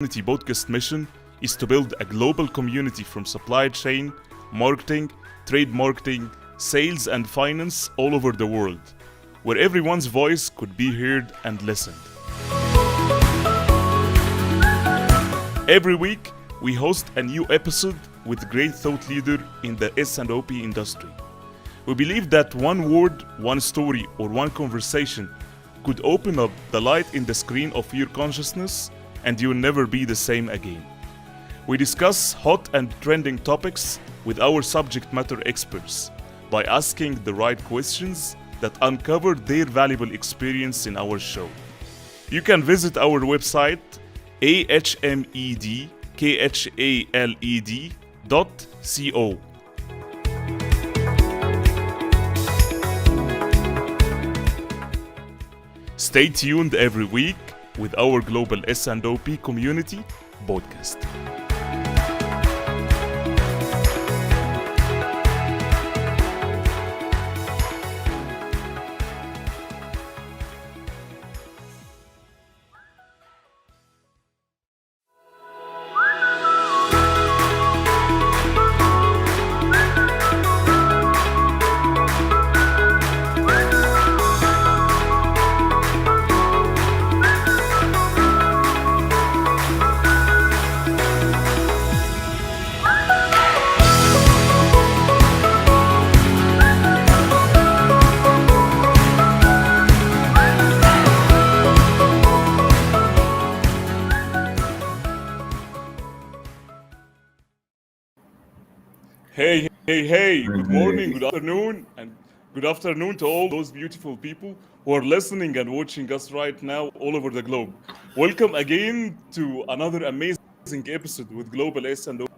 podcast mission is to build a global community from supply chain, marketing, trade marketing, sales, and finance all over the world, where everyone's voice could be heard and listened. Every week, we host a new episode with great thought leader in the S&OP industry. We believe that one word, one story, or one conversation could open up the light in the screen of your consciousness, and you'll never be the same again. We discuss hot and trending topics with our subject matter experts by asking the right questions that uncover their valuable experience in our show. You can visit our website ahmedkhaled.co. Stay tuned every week with our global S&OP community podcast. Hey, good morning, good afternoon, and good afternoon to all those beautiful people who are listening and watching us right now all over the globe. Welcome again to another amazing episode with Global S&OP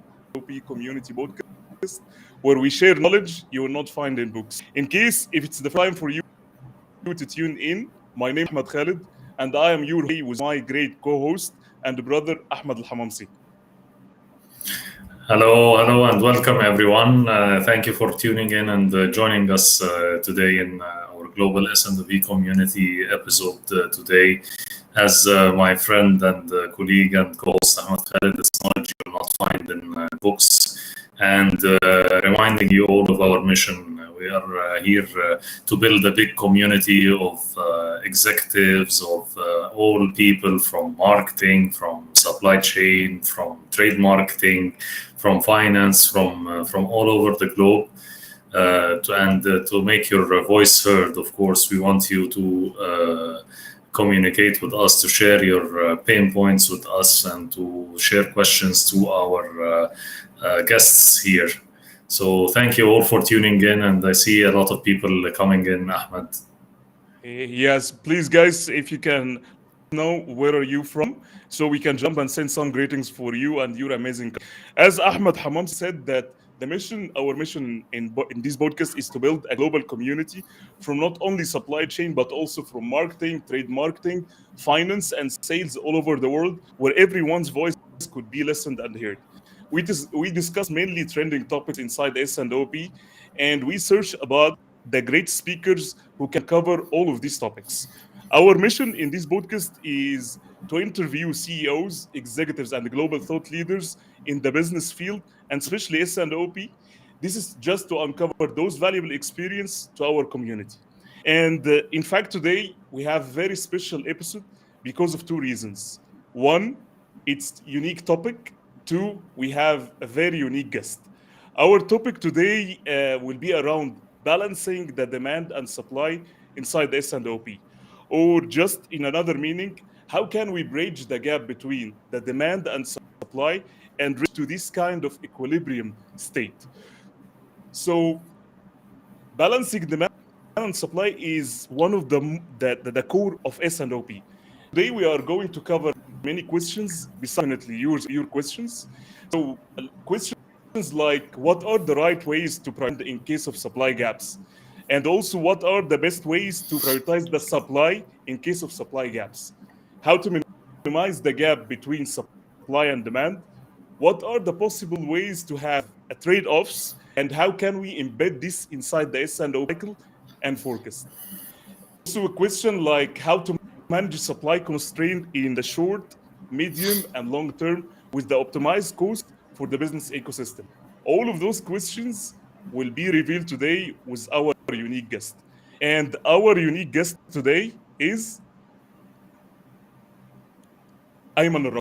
Community Podcast, where we share knowledge you will not find in books. In case if it's the time for you to tune in, my name is Ahmed Khaled, and I am your host with my great co-host and brother Ahmed Hamamsy. Hello, and welcome everyone. Thank you for tuning in and joining us today in our Global S&OP Community episode today. As my friend and colleague and co-host Ahmed Khaled, this knowledge you will not find in books, and reminding you all of our mission. We are here to build a big community of executives, of all people from marketing, from supply chain, from trade marketing, from finance, from all over the globe, to make your voice heard. Of course, we want you to communicate with us, to share your pain points with us, and to share questions to our guests here. So thank you all for tuning in, and I see a lot of people coming in, Ahmed. Yes, please guys, if you can know where are you from, so we can jump and send some greetings for you and your amazing. As Ahmed Hamam said, that our mission in this podcast is to build a global community from not only supply chain, but also from marketing, trade marketing, finance, and sales all over the world, where everyone's voice could be listened and heard. We discuss mainly trending topics inside S&OP, and we search about the great speakers who can cover all of these topics. Our mission in this podcast is to interview CEOs, executives, and global thought leaders in the business field, and especially S&OP. This is just to uncover those valuable experience to our community. And in fact, today we have a very special episode because of two reasons. One, it's unique topic. Two, we have a very unique guest. Our topic today will be around balancing the demand and supply inside S&OP. Or just in another meaning, how can we bridge the gap between the demand and supply and reach to this kind of equilibrium state? So balancing demand and supply is one of the core of S&OP. Today we are going to cover many questions, besides your questions. So questions like, what are the right ways to prioritize in case of supply gaps? And also, what are the best ways to prioritize the supply in case of supply gaps? How to minimize the gap between supply and demand? What are the possible ways to have trade-offs? And how can we embed this inside the S&OP cycle and forecast? Also, a question like how to manage supply constraint in the short, medium, and long term with the optimized cost for the business ecosystem? All of those questions will be revealed today with our unique guest. And our unique guest today is Ayman Elrafie.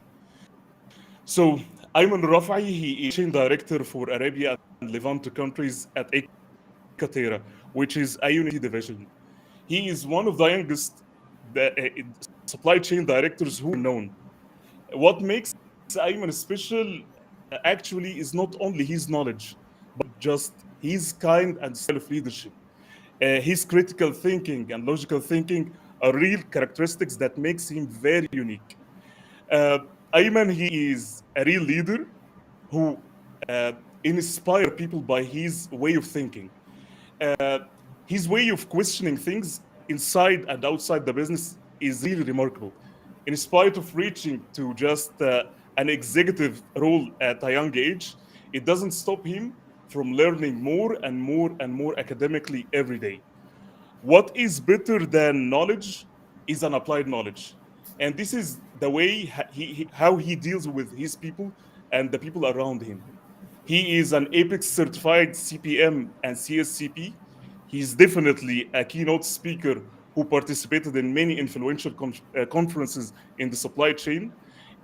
So, Ayman Elrafie, he is chain director for Arabia and Levant countries at Ecatera, which is a Unity division. He is one of the youngest supply chain directors who are known. What makes Ayman special actually is not only his knowledge, but just his kind and style of leadership. His critical thinking and logical thinking are real characteristics that makes him very unique. Uh, Ayman, he is a real leader who uh, inspire people by his way of thinking. Uh, his way of questioning things inside and outside the business is really remarkable. In spite of reaching to just an executive role at a young age, it doesn't stop him from learning more and more and more academically every day. What is better than knowledge is an applied knowledge. And this is the way how he deals with his people and the people around him. He is an Apex certified CPM and CSCP. He's definitely a keynote speaker who participated in many influential conferences in the supply chain.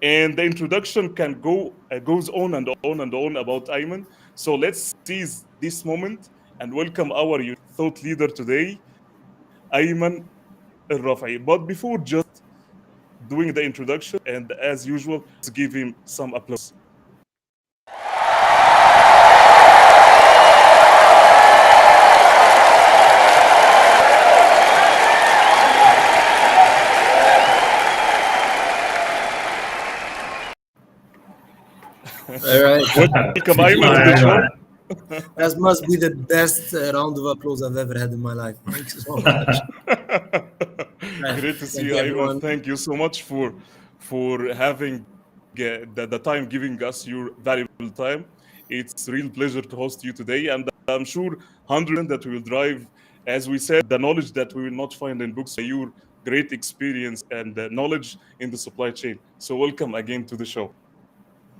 And the introduction can go goes on and on and on about Ayman. So let's seize this moment and welcome our thought leader today, Ayman Elrafie. But before just doing the introduction, and as usual, let's give him some applause. All right. Welcome, Ayman, to the show. That must be the best round of applause I've ever had in my life. Thank you so much. Great to see Thank you, you, Ayman. everyone. Thank you so much for having the time, giving us your valuable time. It's a real pleasure to host you today, and I'm sure 100% that we will drive, as we said, the knowledge that we will not find in books, your great experience and knowledge in the supply chain. So welcome again to the show.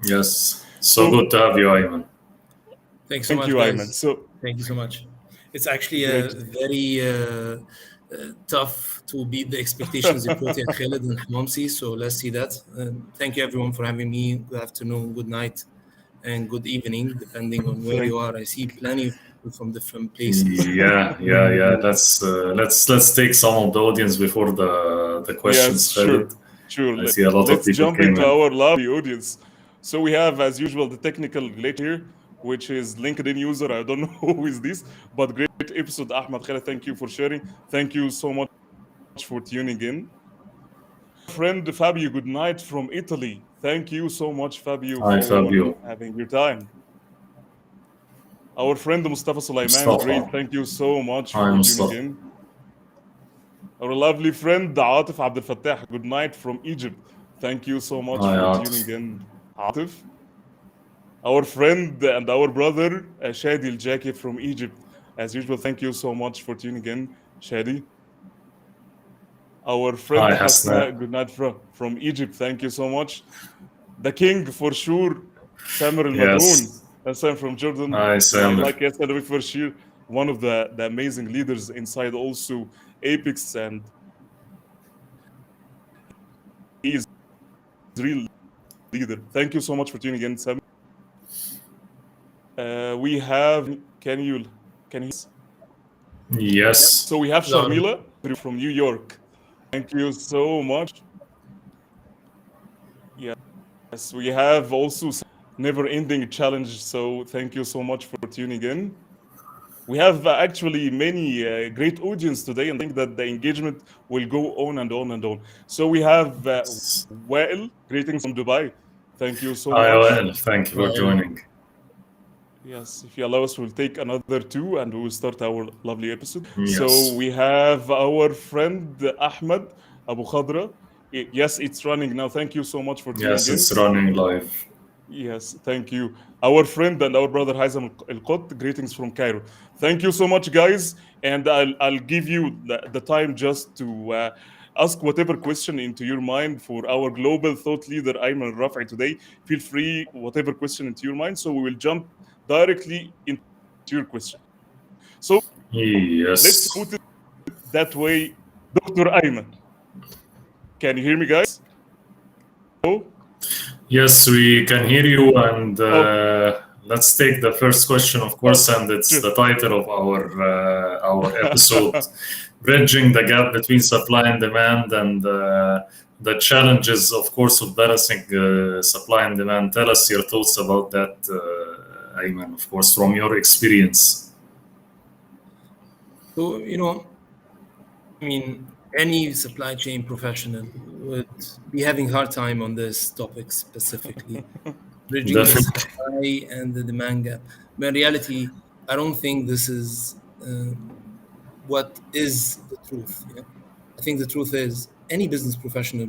Yes, so So good to have you, Ayman. Thanks so thank you, much, Ayman. guys. So Thank you so much. It's actually great. very tough to beat the expectations you put in Khaled and Hamamsy. So let's see that. Thank you, everyone, for having me. Good afternoon, good night, and good evening, depending on where Thank you are. I see plenty of people from different places. Yeah. Let's take some of the audience before the questions, Yes, Khaled. sure. I see a lot of Let's people jump came into in. our lovely audience. So we have, as usual, the technical glitch here, which is LinkedIn user. I don't know who is this, but great episode, Ahmed. Khaled, thank you for sharing. Thank you so much for tuning in. Friend Fabio, good night from Italy. Thank you so much, Fabio, Hi, for Fabio. having your time. Our friend Mustafa Sulaiman, great. Mustafa. Thank you so much Hi, for tuning Mustafa. in. Our lovely friend Atif Abdel Fattah, good night from Egypt. Thank you so much Hi, for tuning Atif. in, Atif. Our friend and our brother Shadi Al Jaki from Egypt. As usual, thank you so much for tuning in, Shadi. Our friend Hi, Hasna, Hasna. good night from Egypt. Thank you so much. The king for sure, Samir Al Madhoun. Yes. Sam from Jordan. Hi, Samir. Like yesterday for sure, one of the amazing leaders inside also Apex, and he is real leader. Thank you so much for tuning in, Sam. We have can you? Yes. So we have Louder. Sharmila from New York. Thank you so much. Yes, we have also never-ending challenge. So thank you so much for tuning in. We have actually many great audience today, and I think that the engagement will go on and on and on. So we have Wael, greetings from Dubai. Thank you so Hi, much. Well. Thank you for Well, joining. Yes, if you allow us, we'll take another two and we will start our lovely episode. So Yes. we have our friend Ahmed Abu Khadra. Yes, it's running now. Thank you so much for tuning Yes, in. it's running live. Yes, thank you. Our friend and our brother Haizam Al Qot, greetings from Cairo. Thank you so much, guys. And I'll give you the time just to ask whatever question into your mind for our global thought leader Ayman Elrafie today. Feel free, whatever question into your mind. So we will jump directly into your question. So let's put Yes. it that way, Dr. Ayman. Can you hear me, guys? Oh, Yes, we can hear you. And okay, let's take the first question, of sure. course, and it's the title of our episode, bridging the gap between supply and demand, and the challenges, of course, of balancing supply and demand. Tell us your thoughts about that, Ayman, of course, from your experience. So, I mean, any supply chain professional would be having hard time on this topic specifically, bridging the Definitely. supply and the demand gap. But in reality, I don't think this is what is the truth. Yeah? I think the truth is any business professional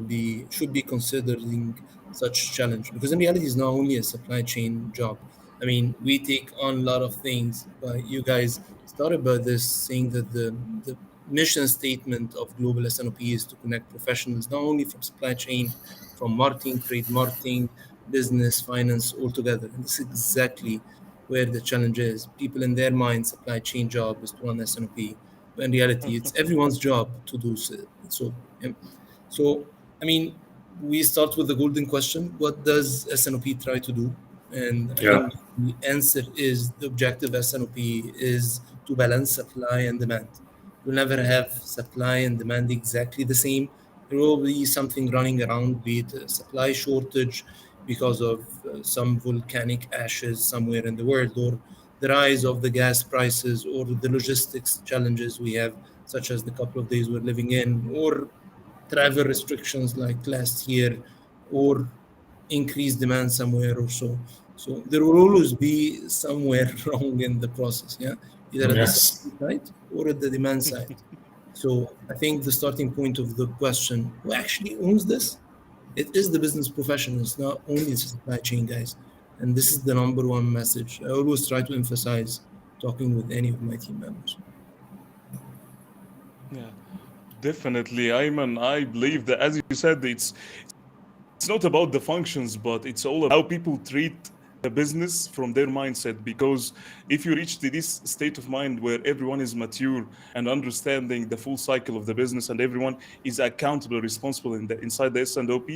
should be considering such challenge, because in reality, it's not only a supply chain job. I mean, we take on a lot of things, but you guys started by this saying that the mission statement of global S&OP is to connect professionals not only from supply chain, from marketing, trade marketing, business, finance, all together. And this is exactly where the challenge is. People in their mind, supply chain job is to run S&OP. But in reality, it's everyone's job to do so. Yeah. So, I mean, we start with the golden question: what does S&OP try to do? And I Yeah. think the answer is the objective S&OP is to balance supply and demand. We'll never have supply and demand exactly the same. There will be something running around, be it a supply shortage because of some volcanic ashes somewhere in the world, or the rise of the gas prices, or the logistics challenges we have, such as the couple of days we're living in, or travel restrictions like last year, or increased demand somewhere or so. So there will always be somewhere wrong in the process, yeah, either at the Yes. supply side or at the demand side. So I think the starting point of the question, who actually owns this? It is the business professionals, not only the supply chain guys. And this is the number one message I always try to emphasize talking with any of my team members. Yeah, definitely, Ayman. I believe that, as you said, it's not about the functions, but it's all about how people treat the business from their mindset. Because if you reach to this state of mind where everyone is mature and understanding the full cycle of the business, and everyone is accountable, responsible inside the S&OP,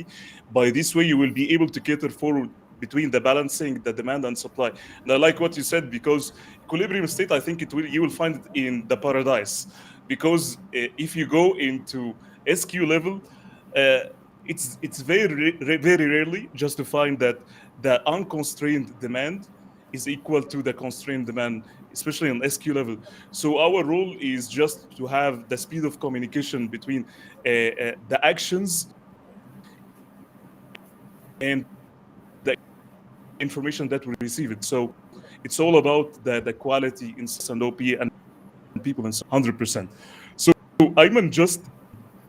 by this way you will be able to cater forward between the balancing the demand and supply. And I like what you said, because equilibrium state, I think you will find it in the paradise. Because if you go into SQ level, uh, it's very rarely just to find that the unconstrained demand is equal to the constrained demand, especially on SQ level. So our role is just to have the speed of communication between the actions and the information that we receive it. So it's all about the quality in S&OP and people and 100%. So Ayman, just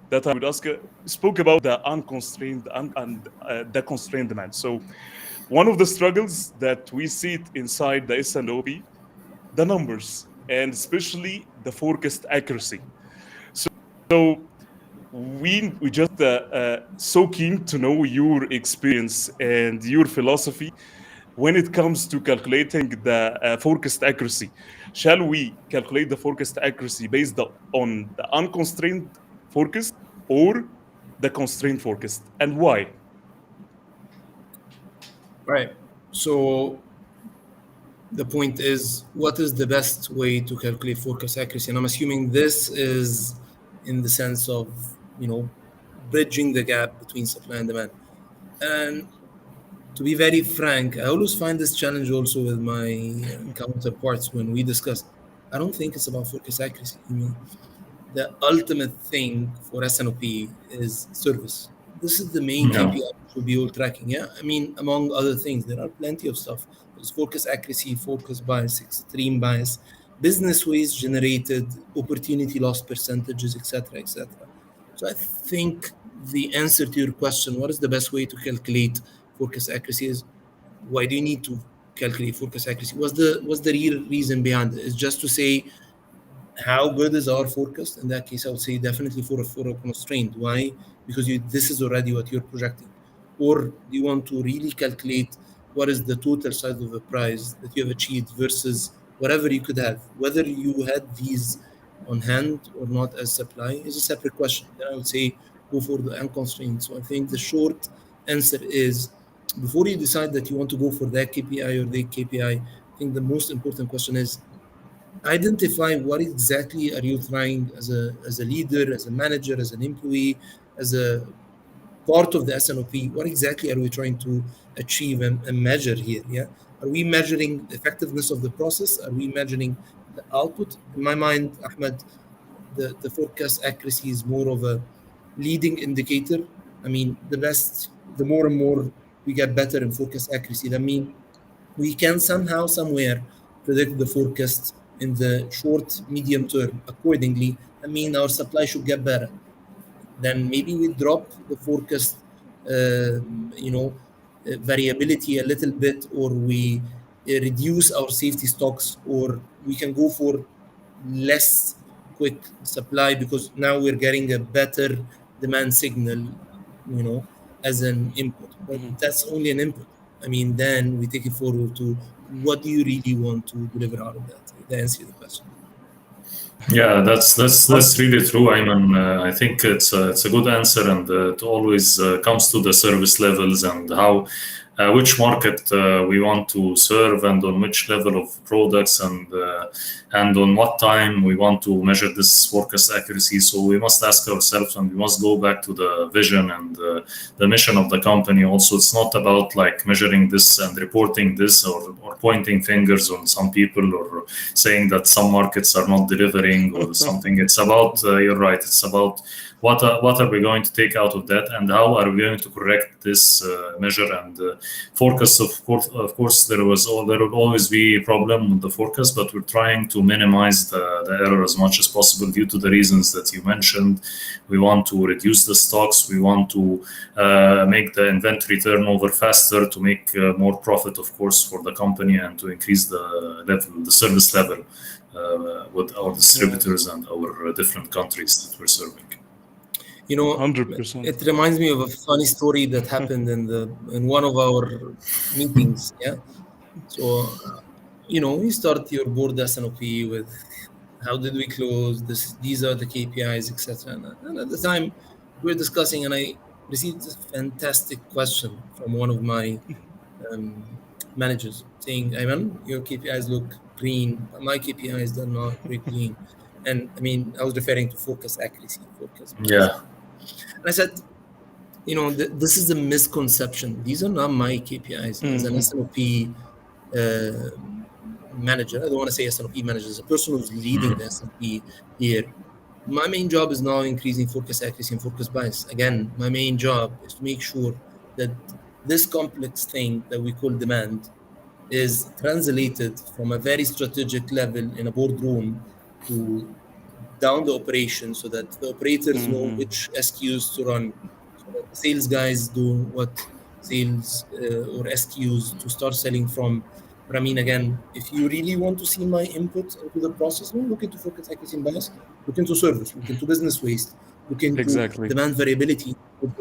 that I would ask, spoke about the unconstrained and the constrained demand. So one of the struggles that we see it inside the S&OP, the numbers, and especially the forecast accuracy. So we just so keen to know your experience and your philosophy when it comes to calculating the forecast accuracy. Shall we calculate the forecast accuracy based on the unconstrained forecast or the constrained forecast, and why? Right. So the point is, what is the best way to calculate forecast accuracy? And I'm assuming this is in the sense of, bridging the gap between supply and demand. And to be very frank, I always find this challenge also with my counterparts when we discuss. I don't think it's about forecast accuracy. I mean, the ultimate thing for S&OP is service. This is the main No. KPI should be all tracking. Yeah, I mean, among other things, there are plenty of stuff. There's focus accuracy, focus bias, extreme bias, business waste generated, opportunity loss percentages, etc., etc. So I think the answer to your question, what is the best way to calculate forecast accuracy, is why do you need to calculate forecast accuracy? What's the real reason behind it? Is just to say How good is our forecast? In that case, I would say definitely for a constraint. Why? Because this is already what you're projecting. Or do you want to really calculate what is the total size of the prize that you have achieved versus whatever you could have? Whether you had these on hand or not as supply is a separate question. Then I would say go for the unconstrained. So I think the short answer is before you decide that you want to go for that KPI or the KPI, I think the most important question is identify what exactly are you trying as a leader, as a manager, as an employee, as a part of the S&OP. What exactly are we trying to achieve and measure here? Yeah, are we measuring the effectiveness of the process? Are we measuring the output? In my mind, Ahmed, the forecast accuracy is more of a leading indicator. I mean, the more and more we get better in forecast accuracy, that means we can somehow, somewhere predict the forecast in the short, medium term accordingly. I mean, our supply should get better. Then maybe we drop the forecast, variability a little bit, or we reduce our safety stocks, or we can go for less quick supply because now we're getting a better demand signal, as an input. But that's only an input. I mean, then we take it forward to what do you really want to deliver out of that? That answers the question. Yeah, that's really true, Ayman. I think it's a good answer, and it always comes to the service levels and how which market we want to serve, and on which level of products, and on what time we want to measure this forecast accuracy. So we must ask ourselves, and we must go back to the vision and the mission of the company. Also, it's not about like measuring this and reporting this, or pointing fingers on some people, or saying that some markets are not delivering or something. It's about you're right. It's about what are we going to take out of that, and how are we going to correct this measure and forecast. Of course, there will always be a problem with the forecast, but we're trying to minimize the error as much as possible due to the reasons that you mentioned. We want to reduce the stocks. We want to make the inventory turnover faster to make more profit, of course, for the company, and to increase the service level with our distributors and our different countries that we're serving. 100%. It reminds me of a funny story that happened in one of our meetings. Yeah. So, you start your board S&OP with how did we close this? These are the KPIs, etc. And at the time we were discussing, and I received this fantastic question from one of my managers saying, "Ayman, your KPIs look green, but my KPIs are not very green." And I mean, I was referring to focus accuracy, focus. Yeah. And I said, this is a misconception. These are not my KPIs. As an S&OP manager, I don't want to say S&OP manager, as a person who's leading the S&OP here, my main job is now increasing focus accuracy and focus bias. Again, my main job is to make sure that this complex thing that we call demand is translated from a very strategic level in a boardroom to down the operation, so that the operators know which SKUs to run, so that the sales guys do what sales or SKUs to start selling from. But I mean, again, if you really want to see my input into the process, don't look into focus accuracy and bias, look into service, look into business waste, look into Exactly. demand variability, and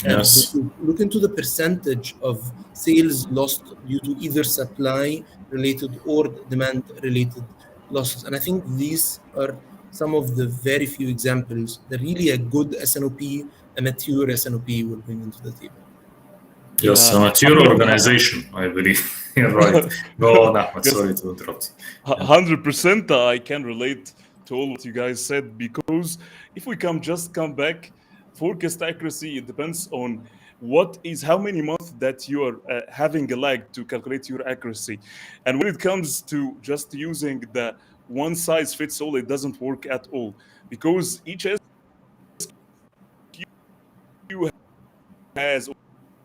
Yes. look into the percentage of sales lost due to either supply related or demand related losses. And I think these are some of the very few examples that really a good S&OP, a mature S&OP will bring into the table. Yes, a mature organization, I believe. You're right. Go on, Ahmed. Yes. Sorry to interrupt you. 100% I can relate to all what you guys said, because if we come back, forecast accuracy, it depends on how many months that you are having a lag to calculate your accuracy. And when it comes to just using the one size fits all, it doesn't work at all, because each SKU has,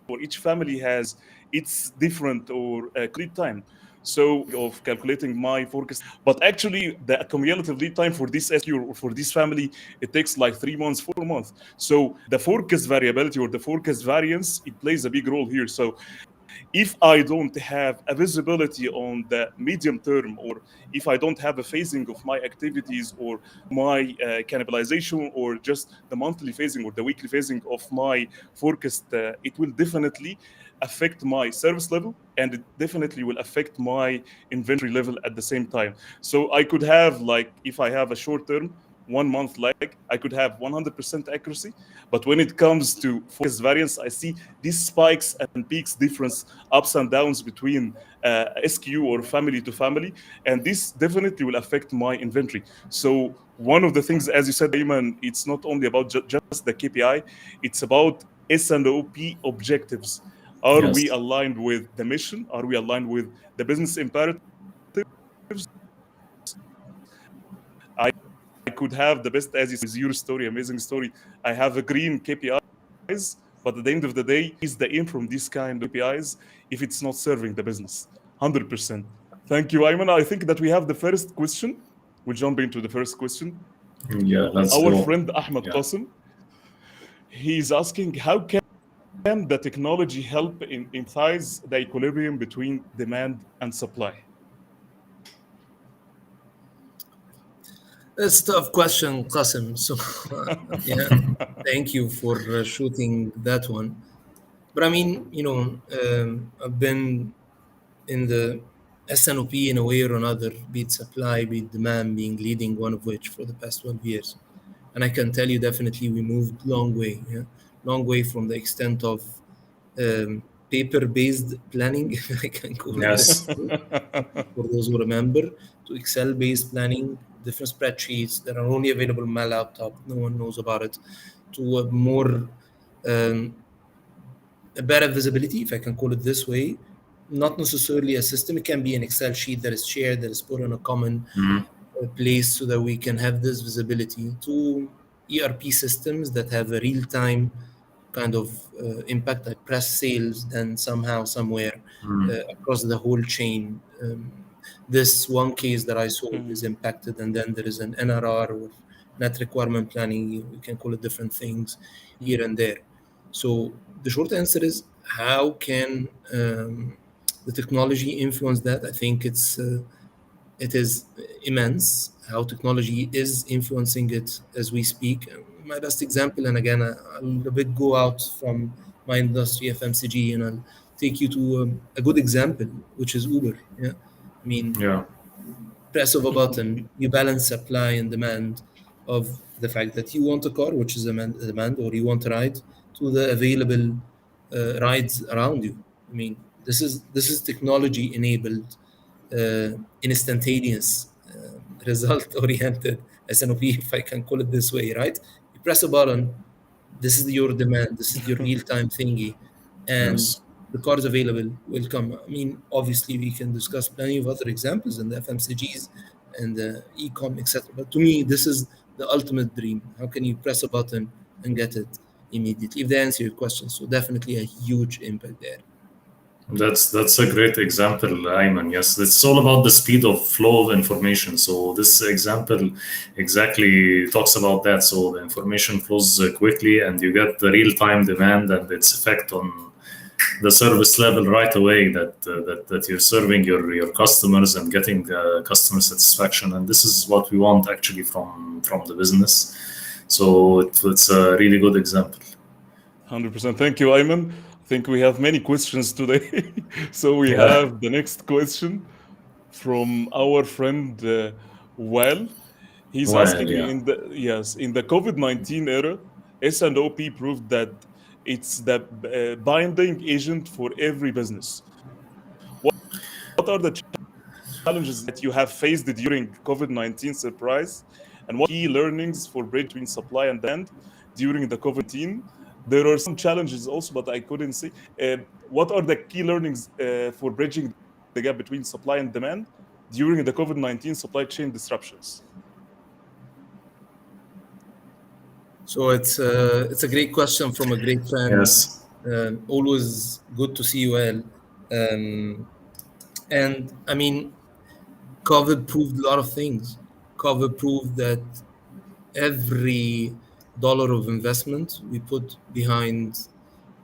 or each family has, its different or lead time. So of calculating my forecast, but actually the cumulative lead time for this SKU or for this family, it takes like 3 months, 4 months. So the forecast variability or the forecast variance, it plays a big role here. So if I don't have a visibility on the medium term, or if I don't have a phasing of my activities or my cannibalization, or just the monthly phasing or the weekly phasing of my forecast, it will definitely affect my service level, and it definitely will affect my inventory level at the same time. So I could have, like, if I have a short term 1 month lag, I could have 100% accuracy. But when it comes to forecast variance, I see these spikes and peaks difference, ups and downs between SKU or family to family. And this definitely will affect my inventory. So one of the things, as you said, Ayman, it's not only about just the KPI, it's about S&OP objectives. Are we Yes. aligned with the mission? Are we aligned with the business imperatives? I could have the best, as you said, your story, amazing story. I have a green KPIs, but at the end of the day, is the aim from these kind of KPIs if it's not serving the business? 100%. Thank you, Ayman. I think that we have the first question. We'll jump into the first question. Yeah, let's Our go. friend Ahmed Yeah. Qasim, he's asking, how can the technology help in empathize the equilibrium between demand and supply? It's a tough question, Qasim. So, yeah, thank you for shooting that one. But I mean, I've been in the S&OP in a way or another, be it supply, be it demand, being leading one of which for the past 12 years. And I can tell you definitely we moved long way, yeah? Long way from the extent of paper-based planning, if I can call it this Yes. way, for those who remember, to Excel-based planning, different spreadsheets that are only available on my laptop. No one knows about it. To a more um, a better visibility, if I can call it this way. Not necessarily a system. It can be an Excel sheet that is shared, that is put in a common Mhm. place so that we can have this visibility, to ERP systems that have a real-time kind of impact, like press sales, then somehow, somewhere across the whole chain. This one case that I sold is impacted, and then there is an NRR or net requirement planning. You can call it different things here and there. So the short answer is, how can the technology influence that? I think it is immense how technology is influencing it as we speak. My best example, and again, I'll a bit go out from my industry, FMCG, and I'll take you to a good example, which is Uber. Yeah, I mean, Yeah. press of a button, you balance supply and demand of the fact that you want a car, which is a demand, or you want a ride, to the available rides around you. I mean, this is technology enabled, instantaneous, result oriented S&OP, if I can call it this way, right? You press a button, this is your demand, this is your real time thingy, and Yes. the cars available will come. I mean, obviously, we can discuss plenty of other examples in the FMCGs and the e-com, etc. But to me, this is the ultimate dream. How can you press a button and get it immediately? If they answer your question, so definitely a huge impact there. That's a great example, Ayman. Yes, it's all about the speed of flow of information. So this example exactly talks about that. So the information flows quickly, and you get the real-time demand and its effect on the service level right away. That you're serving your customers and getting customer satisfaction. And this is what we want actually from the business. So it's a really good example. 100%. Thank you, Ayman. I think we have many questions today. So we Yeah. have the next question from our friend Well. He's Well, asking, yeah. in the COVID-19 era, S&OP proved that it's the binding agent for every business. What are the challenges that you have faced during COVID-19 surprise, and what key learnings for bridge between supply and demand during the COVID-19? There are some challenges also, but I couldn't see. What are the key learnings for bridging the gap between supply and demand during the COVID-19 supply chain disruptions? So it's a great question from a great fan. Yes. Always good to see you, well. And I mean, COVID proved a lot of things. COVID proved that every dollar of investment we put behind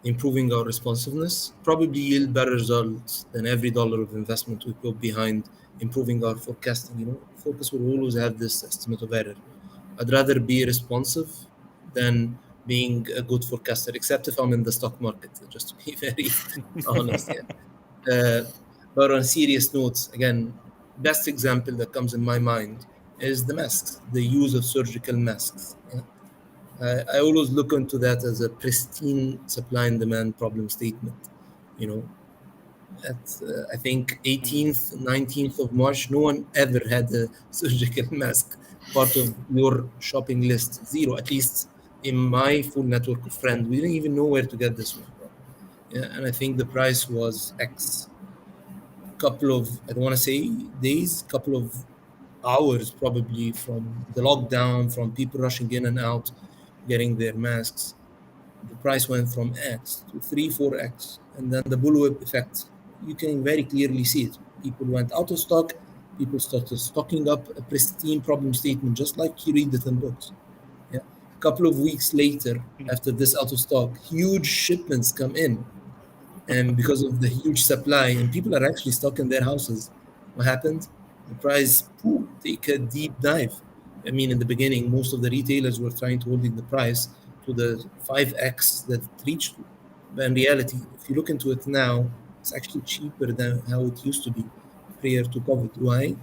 improving our responsiveness, probably yield better results than every dollar of investment we put behind improving our forecasting. Focus will always have this estimate of error. I'd rather be responsive than being a good forecaster, except if I'm in the stock market, just to be very honest. Yeah. But on serious notes, again, best example that comes in my mind is the masks, the use of surgical masks. Yeah. I always look into that as a pristine supply and demand problem statement. You know, at I think 18th, 19th of March, no one ever had a surgical mask part of your shopping list. Zero, at least in my full network of friends. We didn't even know where to get this one from. Yeah, and I think the price was X. Couple of, I don't want to say days, couple of hours probably from the lockdown, from people rushing in and out, getting their masks. The price went from X to 3, 4X. And then the bullwhip effect, you can very clearly see it. People went out of stock, people started stocking up a pristine problem statement, just like you read it in books. Yeah. A couple of weeks later, after this out of stock, huge shipments come in, and because of the huge supply and people are actually stuck in their houses, what happened? The price take a deep dive. I mean, in the beginning most of the retailers were trying to holding the price to the 5x that it reached to, but in reality, if you look into it now, it's actually cheaper than how it used to be prior to COVID. Why?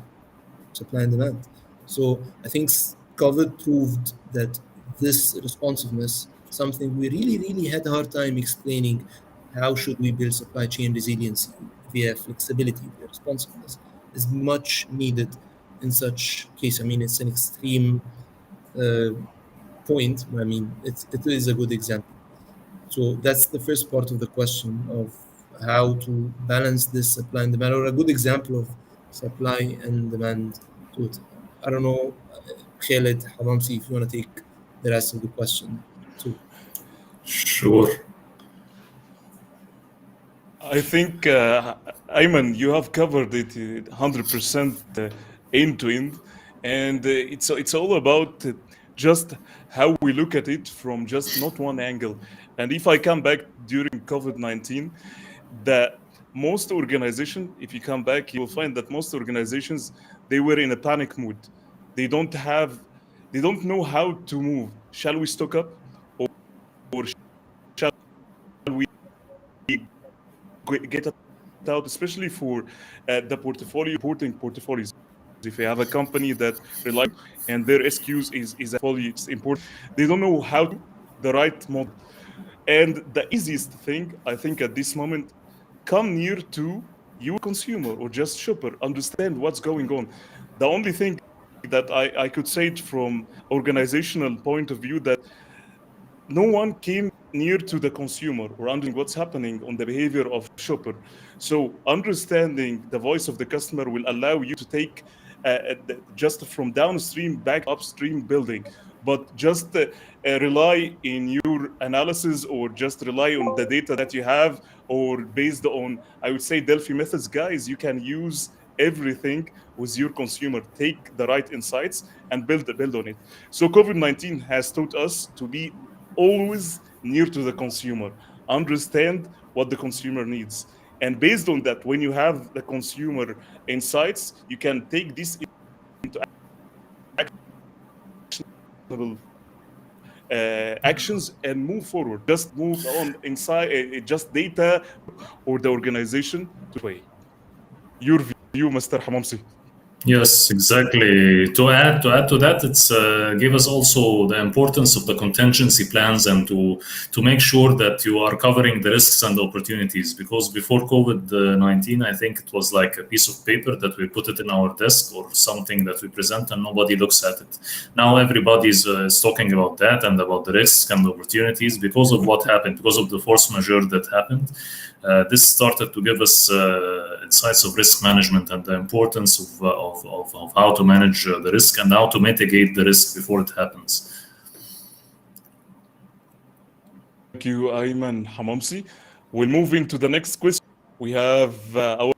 Supply and demand. So I think COVID proved that this responsiveness, something we really, really had a hard time explaining, how should we build supply chain resiliency via flexibility, via responsiveness, is much needed in such case. I mean, it's an extreme uh, point, but I mean, it is a good example. So that's the first part of the question of how to balance this supply and demand, or a good example of supply and demand to it. I don't know, Khaled, Hamamsy, if you want to take the rest of the question too. Sure. I think, Ayman, you have covered it 100% end to end, and it's all about just how we look at it from just not one angle. And if I come back during COVID-19, the most organization, if you come back, you will find that most organizations, they were in a panic mood. They don't have, they don't know how to move. Shall we stock up, or shall we get it out, especially for the portfolio reporting portfolios? If you have a company that relies and their SQs is a portfolio, it's important. They don't know how to the right model. And the easiest thing, I think, at this moment, come near to your consumer or just shopper, understand what's going on. The only thing that I could say it from organizational point of view, that no one came near to the consumer or understanding what's happening on the behavior of shopper. So understanding the voice of the customer will allow you to take just from downstream back upstream building, but just rely in your analysis, or just rely on the data that you have, or based on, I would say, Delphi methods. Guys, you can use everything with your consumer, take the right insights and build on it. So COVID-19 has taught us to be always near to the consumer, understand what the consumer needs. And based on that, when you have the consumer insights, you can take this into actionable actions and move forward. Just move on inside, just data or the organization to way. Your view, Mr. Hamamsi. Yes, exactly. To add to that, it's give us also the importance of the contingency plans, and to make sure that you are covering the risks and opportunities. Because before COVID-19, I think it was like a piece of paper that we put it in our desk, or something that we present and nobody looks at it. Now everybody's is talking about that and about the risks and opportunities because of what happened, because of the force majeure that happened. This started to give us insights of risk management and the importance of how to manage the risk and how to mitigate the risk before it happens. Thank you, Ayman Hamamsi. We'll move into the next question. We have our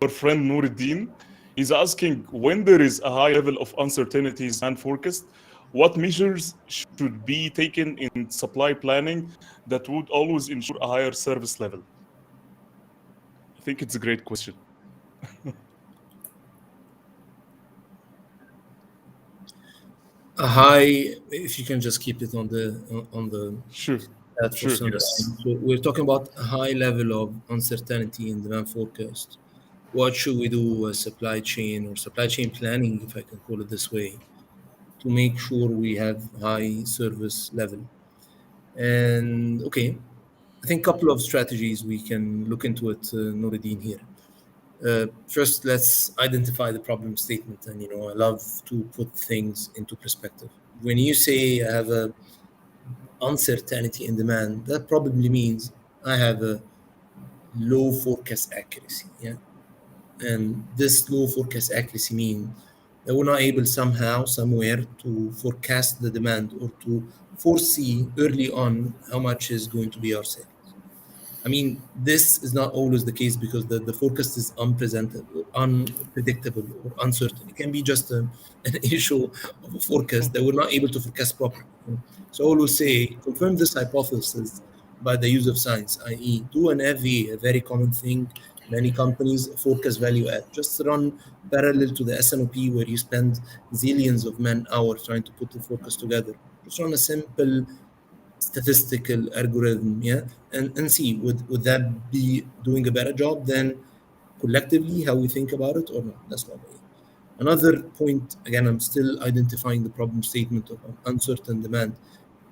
friend Nuruddin. He's asking, when there is a high level of uncertainties and forecast, what measures should be taken in supply planning that would always ensure a higher service level? I think it's a great question. A high, if you can just keep it on the Sure, chat for sure. some Yes. time. So we're talking about a high level of uncertainty in demand forecast. What should we do as supply chain or supply chain planning, if I can call it this way, to make sure we have high service level? And okay, I think a couple of strategies we can look into it, Nuruddin here. First, let's identify the problem statement. And, I love to put things into perspective. When you say I have a uncertainty in demand, that probably means I have a low forecast accuracy. Yeah. And this low forecast accuracy means that we're not able somehow, somewhere to forecast the demand or to foresee early on how much is going to be our sale. I mean, this is not always the case because the forecast is unpredictable or uncertain. It can be just an issue of a forecast that we're not able to forecast properly. So I always say, confirm this hypothesis by the use of science, i.e., do an FV, a very common thing. Many companies forecast value add. Just run parallel to the S&OP where you spend zillions of man hours trying to put the forecast together. Just run a simple statistical algorithm, yeah, and see would that be doing a better job than collectively how we think about it or not. That's one way. Another point, again, I'm still identifying the problem statement of uncertain demand.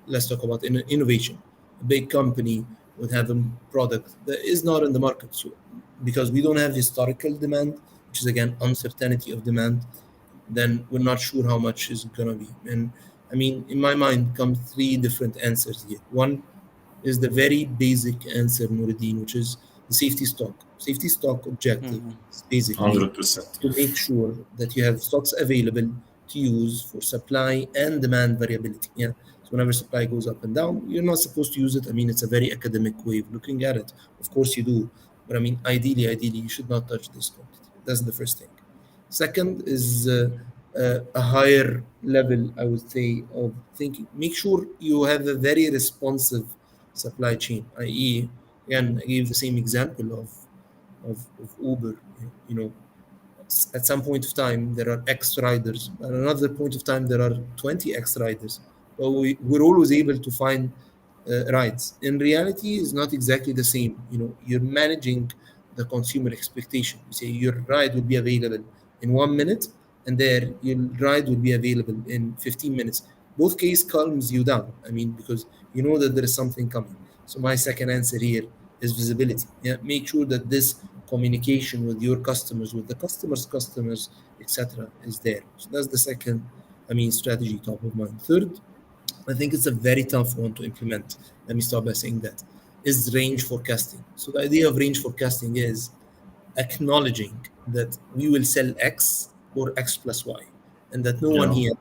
Let's talk about innovation. A big company would have a product that is not in the market, so because we don't have historical demand, which is again uncertainty of demand, then we're not sure how much is gonna be. And I mean, in my mind, come three different answers here. One is the very basic answer, Nuruddin, which is the safety stock. Safety stock objective is basically 100%. to make sure that you have stocks available to use for supply and demand variability. Yeah. So whenever supply goes up and down, you're not supposed to use it. I mean, it's a very academic way of looking at it. Of course you do. But I mean, ideally, you should not touch this quantity. That's the first thing. Second is a higher level, I would say, of thinking. Make sure you have a very responsive supply chain, i.e., again, I gave the same example of Uber. You know, at some point of time there are X riders, at another point of time there are 20 X riders. But we're always able to find rides. In reality, is not exactly the same. You're managing the consumer expectation. You say your ride will be available in 1 minute, and there your ride will be available in 15 minutes. Both case calms you down. I mean, because you know that there is something coming. So my second answer here is visibility. Yeah, make sure that this communication with your customers, with the customers' customers, etc., is there. So that's the second, I mean, strategy top of mind. Third, I think it's a very tough one to implement. Let me start by saying that is range forecasting. So the idea of range forecasting is acknowledging that we will sell X or X plus Y, and that no one Yeah. here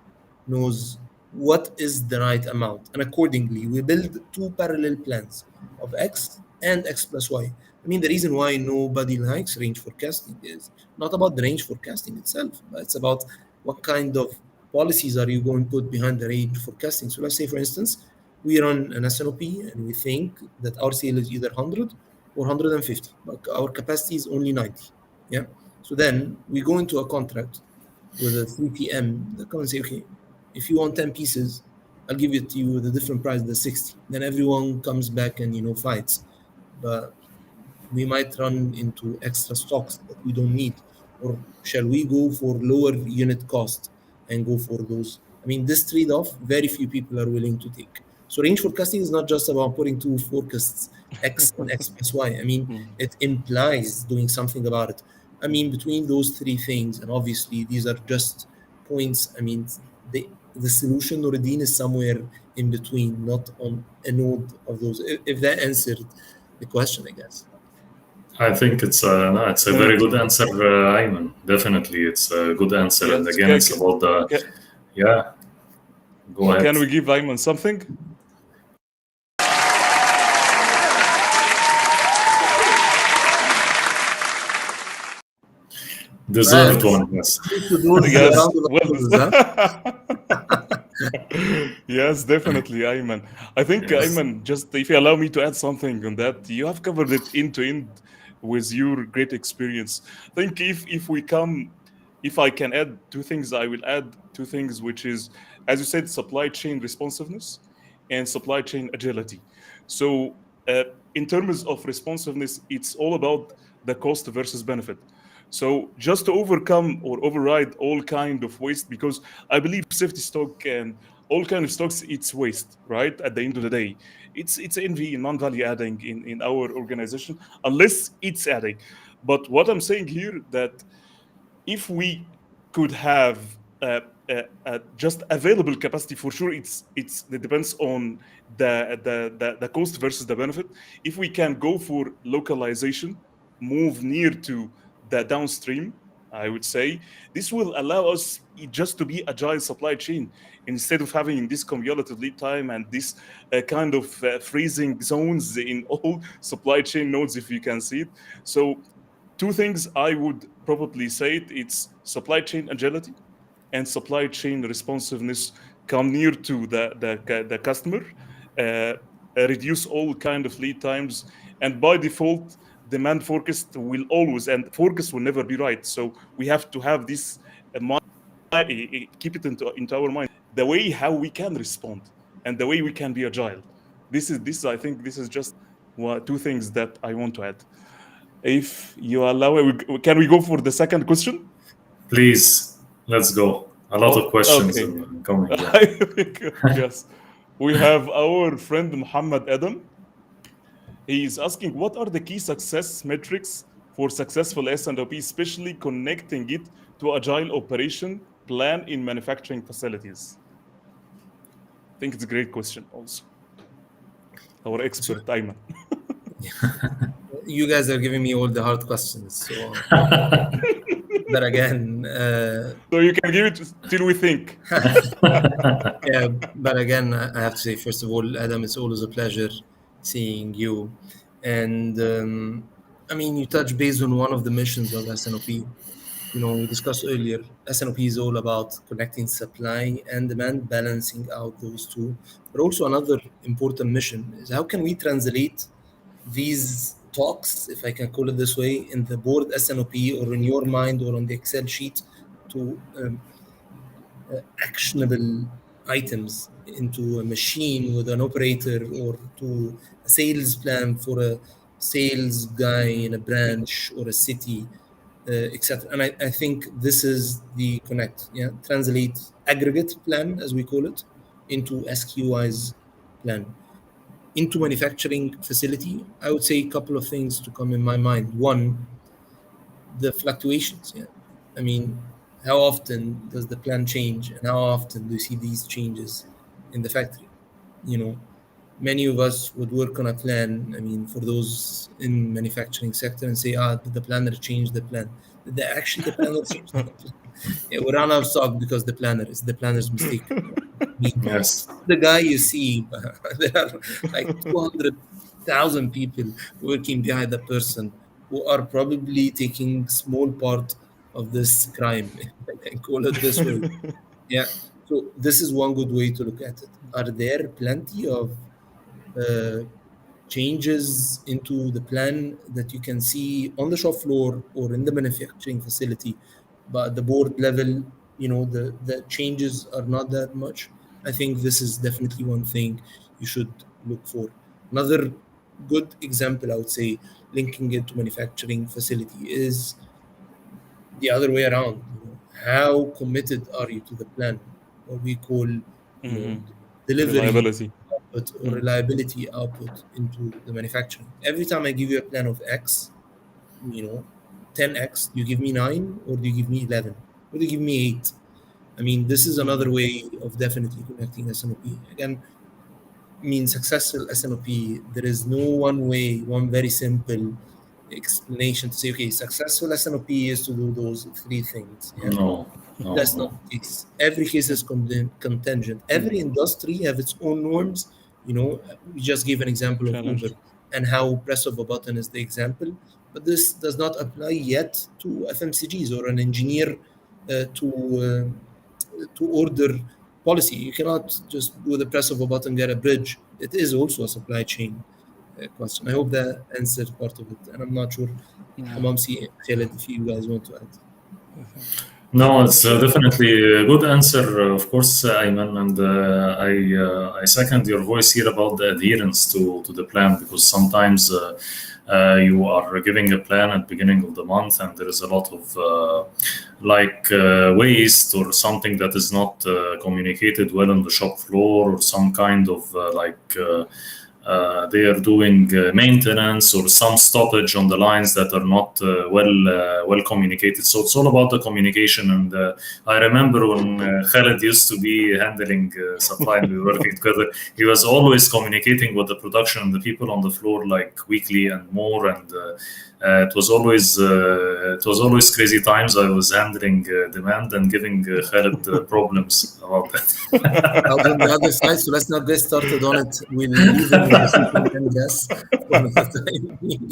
knows what is the right amount. And accordingly, we build two parallel plans of X and X plus Y. I mean, the reason why nobody likes range forecasting is not about the range forecasting itself, but it's about what kind of policies are you going to put behind the range forecasting. So let's say, for instance, we run an S&OP and we think that our sale is either 100 or 150, but our capacity is only 90. Yeah. So then we go into a contract with a CPIM that come and say, okay, if you want 10 pieces, I'll give it to you with a different price than 60. Then everyone comes back and fights. But we might run into extra stocks that we don't need, or shall we go for lower unit cost and go for those? I mean, this trade-off, very few people are willing to take. So range forecasting is not just about putting two forecasts, X and X plus Y. I mean, it implies doing something about it. I mean, between those three things, and obviously these are just points, I mean, the solution, Nuruddin, is somewhere in between, not on a node of those. If that answered the question, I guess. I think it's a very good answer, Ayman. Definitely, it's a good answer. And Yes. again, it's about the yeah. Go ahead. Can we give Ayman something? Deserved one, yes. To those Yes. round of Well, applause, huh? Yes, definitely, Ayman. I think, Yes. Ayman, just if you allow me to add something on that, you have covered it end to end with your great experience. I think if we come, if I can add two things, I will add two things, which is, as you said, supply chain responsiveness and supply chain agility. So, in terms of responsiveness, it's all about the cost versus benefit. So, just to overcome or override all kind of waste, because I believe safety stock and all kind of stocks, it's waste, right? At the end of the day, it's NV, non-value adding in our organization, unless it's adding. But what I'm saying here, that if we could have just available capacity, for sure it depends on the cost versus the benefit. If we can go for localization, move near to the downstream, I would say this will allow us just to be agile supply chain, instead of having this cumulative lead time and this kind of freezing zones in all supply chain nodes, if you can see it. So two things I would probably say it's supply chain agility and supply chain responsiveness. Come near to the customer, uh, reduce all kind of lead times, and by default, demand forecast will always, and forecast will never be right. So we have to have this keep it into our mind, the way how we can respond and the way we can be agile. This I think this is just two things that I want to add. If you allow it, can we go for the second question? Please, let's go. A lot of Oh, questions okay. in coming. Yeah. I think, yes. We have our friend Muhammad Adam. He is asking, what are the key success metrics for successful S&OP, especially connecting it to agile operation plan in manufacturing facilities? I think it's a great question also. Our So expert, Ayman. you guys are giving me all the hard questions. So, but again, So you can give it till we think. yeah, but again, I have to say, first of all, Adam, it's always a pleasure seeing you. And I mean, you touch based on one of the missions of S&OP. You know, we discussed earlier, S&OP is all about connecting supply and demand, balancing out those two. But also another important mission is how can we translate these talks, if I can call it this way, in the board S&OP or in your mind or on the Excel sheet to actionable items into a machine with an operator or to a sales plan for a sales guy in a branch or a city, etc. And I think this is the connect, yeah, translate aggregate plan, as we call it, into SQI's plan. Into manufacturing facility, I would say a couple of things to come in my mind. One, the fluctuations. Yeah, I mean, how often does the plan change, and how often do you see these changes in the factory? You know, many of us would work on a plan. I mean, for those in manufacturing sector, and say, did the planner change the plan? Did they actually the planner change the plan? Yeah, we run out of stock because the planner is the planner's mistake. I mean, Yes. the guy you see, there are like 200,000 people working behind the person who are probably taking small part of this crime, if I can call it this way. Yeah. So this is one good way to look at it. Are there plenty of uh, changes into the plan that you can see on the shop floor or in the manufacturing facility, but at the board level, you know, the changes are not that much? I think this is definitely one thing you should look for. Another good example, I would say, linking it to manufacturing facility is the other way around. You know, how committed are you to the plan? What we call, you know, Mhm. delivery Reliability. output or Mm. reliability output into the manufacturing. Every time I give you a plan of X, you know, 10X, do you give me 9 or do you give me 11? Or do you give me 8? I mean, this is another Mhm. way of definitely connecting S&OP. Again, mean successful S&OP, there is no one way, one very simple explanation to say, okay, successful S&OP is to do those three things. Yeah, No, no, that's not no. the case. Every case is contingent. Every Mhm. industry have its own norms. You know, we just gave an example of Uber Challenge. and how press of a button is the example, but this does not apply yet to FMCGs or an engineer to order policy. You cannot just with the press of a button get a bridge. It is also a supply chain question. I hope that answered part of it, and I'm not sure, Hamamsy, Khaled, if you guys want to add. No, it's definitely a good answer, of course, Ayman, and I second your voice here about the adherence to the plan, because sometimes you are giving a plan at the beginning of the month and there is a lot of waste or something that is not communicated well on the shop floor, or some kind of they are doing maintenance or some stoppage on the lines that are not well communicated. So it's all about the communication. And I remember when Khaled used to be handling supply and we were working together, he was always communicating with the production and the people on the floor like weekly and more. And it was always crazy times. I was handling demand and giving Khaled problems about that. I was on the other side, so let's not get started on it. We'll leave it with the CPIM gas for the time being.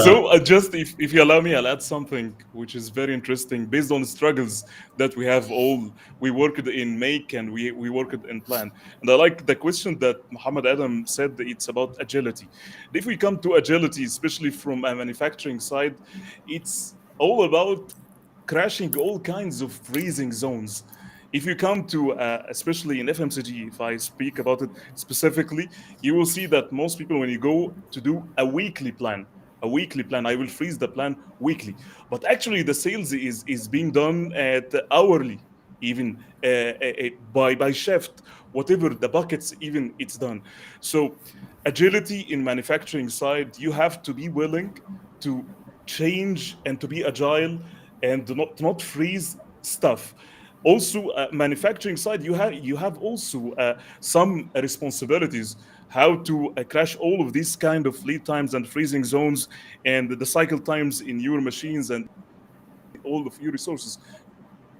So just if you allow me, I'll add something which is very interesting based on the struggles that we have all. We worked in make and we worked in plan. And I like the question that Muhammad Adam said, it's about agility. If we come to agility, especially from a manufacturing side, it's all about crashing all kinds of freezing zones. If you come to, especially in FMCG, if I speak about it specifically, you will see that most people, when you go to do a weekly plan, I will freeze the plan weekly. But actually, the sales is being done at hourly, even by shift, whatever the buckets, even it's done. So agility in manufacturing side, you have to be willing to change and to be agile and not freeze stuff. Also, manufacturing side, you have also some responsibilities how to crash all of these kind of lead times and freezing zones and the cycle times in your machines and all of your resources.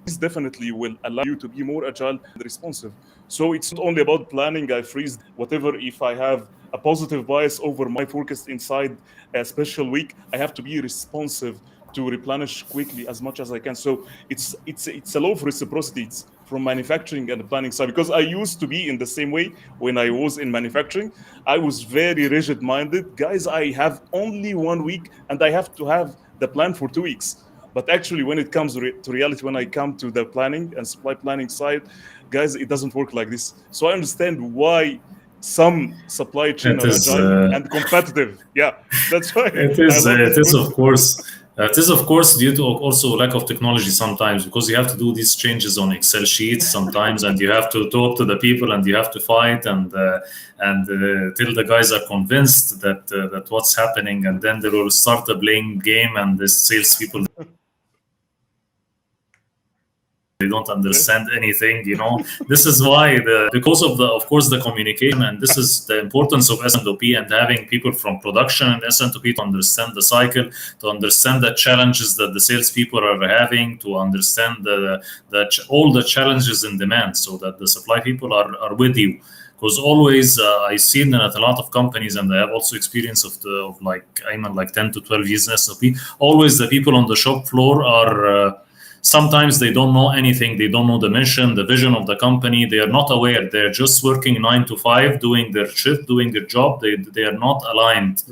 This definitely will allow you to be more agile and responsive. So it's not only about planning, I freeze whatever. If I have a positive bias over my forecast inside a special week, I have to be responsive to replenish quickly as much as I can. So it's a law of reciprocity. It's from manufacturing and the planning side, because I used to be in the same way when I was in manufacturing. I was very rigid minded. Guys, I have only 1 week and I have to have the plan for 2 weeks. But actually, when it comes to reality, when I come to the planning and supply planning side, guys, it doesn't work like this. So I understand why some supply chain are agile and competitive. Yeah, that's why. It is, of course, due to also lack of technology sometimes, because you have to do these changes on Excel sheets sometimes, and you have to talk to the people, and you have to fight, and till the guys are convinced that what's happening, and then they will start the blame game, and the salespeople, they don't understand anything, This is why because of course the communication, and this is the importance of S&OP and having people from production and S&OP to understand the cycle, to understand the challenges that the salespeople are having, to understand all the challenges in demand, so that the supply people are with you. Because always I've seen that at a lot of companies, and I have also experience of like Ayman, like 10 to 12 years in S&OP. Always the people on the shop floor are. Sometimes they don't know anything. They don't know the mission, the vision of the company. They are not aware. They're just working 9 to 5, doing their shift, doing their job. They are not aligned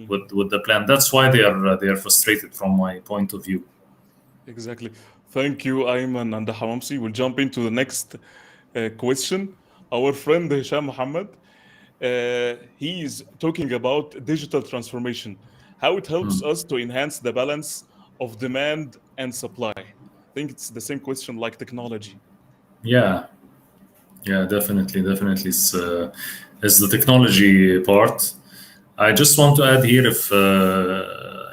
with the plan. That's why they are frustrated, from my point of view. Exactly. Thank you, Ayman and Hamamsy. We'll jump into the next question. Our friend Hisham Muhammad, he is talking about digital transformation, how it helps us to enhance the balance of demand and supply. I think it's the same question like technology. Yeah, definitely. It's the technology part. I just want to add here, if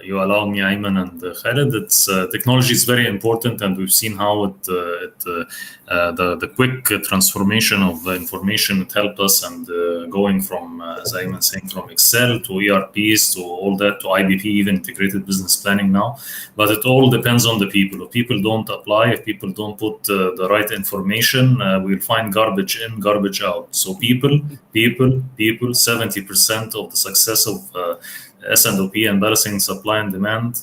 you allow me, Ayman and Khaled, it's technology is very important, and we've seen how the quick transformation of information it helped us, and going from, as Ayman saying, from Excel to ERPs to all that to IBP, even integrated business planning now. But it all depends on the people. If people don't apply, if people don't put the right information, we'll find garbage in, garbage out. So people, 70% of the success of S&OP and balancing supply and demand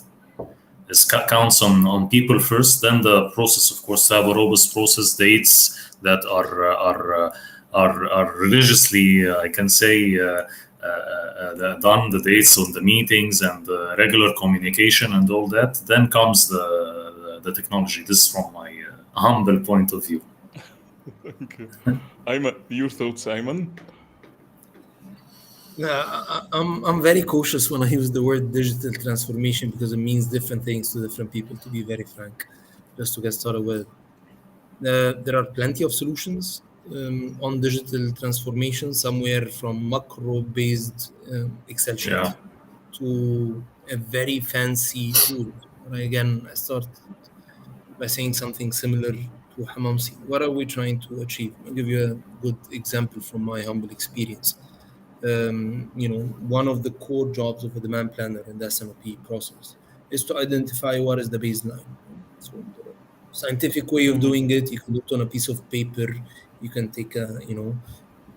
counts on people first, then the process, of course, to have a robust process, dates that are religiously, I can say, done, the dates on the meetings and the regular communication and all that. Then comes the technology. This is from my humble point of view. Thank you. Ayman, your thoughts, Ayman? I'm very cautious when I use the word digital transformation because it means different things to different people, to be very frank. Just to get started with, there are plenty of solutions on digital transformation, somewhere from macro-based Excel sheet Yeah. to a very fancy tool. But again, I start by saying something similar to Hamamsy. What are we trying to achieve? I'll give you a good example from my humble experience. One of the core jobs of a demand planner in the S&OP process is to identify what is the baseline. So the scientific way of doing it, you can do it on a piece of paper. You can take a,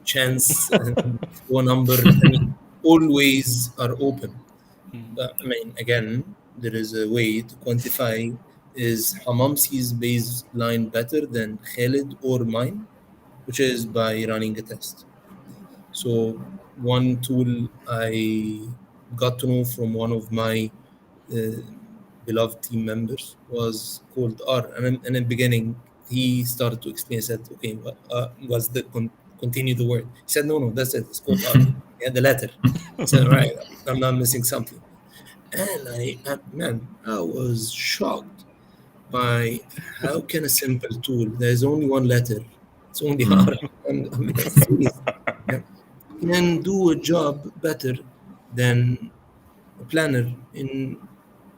chance and throw a number. I mean, all ways are open. But I mean, again, there is a way to quantify, is Hamamsi's baseline better than Khaled or mine, which is by running a test. So one tool I got to know from one of my uh, beloved team members was called R. And in the beginning, he started to explain. I said, "Okay, what was the continue the word?" He said, "No, that's it. It's called R. Yeah, the letter." I said, "Right, I'm not missing something." And I was shocked by how can a simple tool, there's only one letter, it's only R. I mean, seriously, yeah, can do a job better than a planner in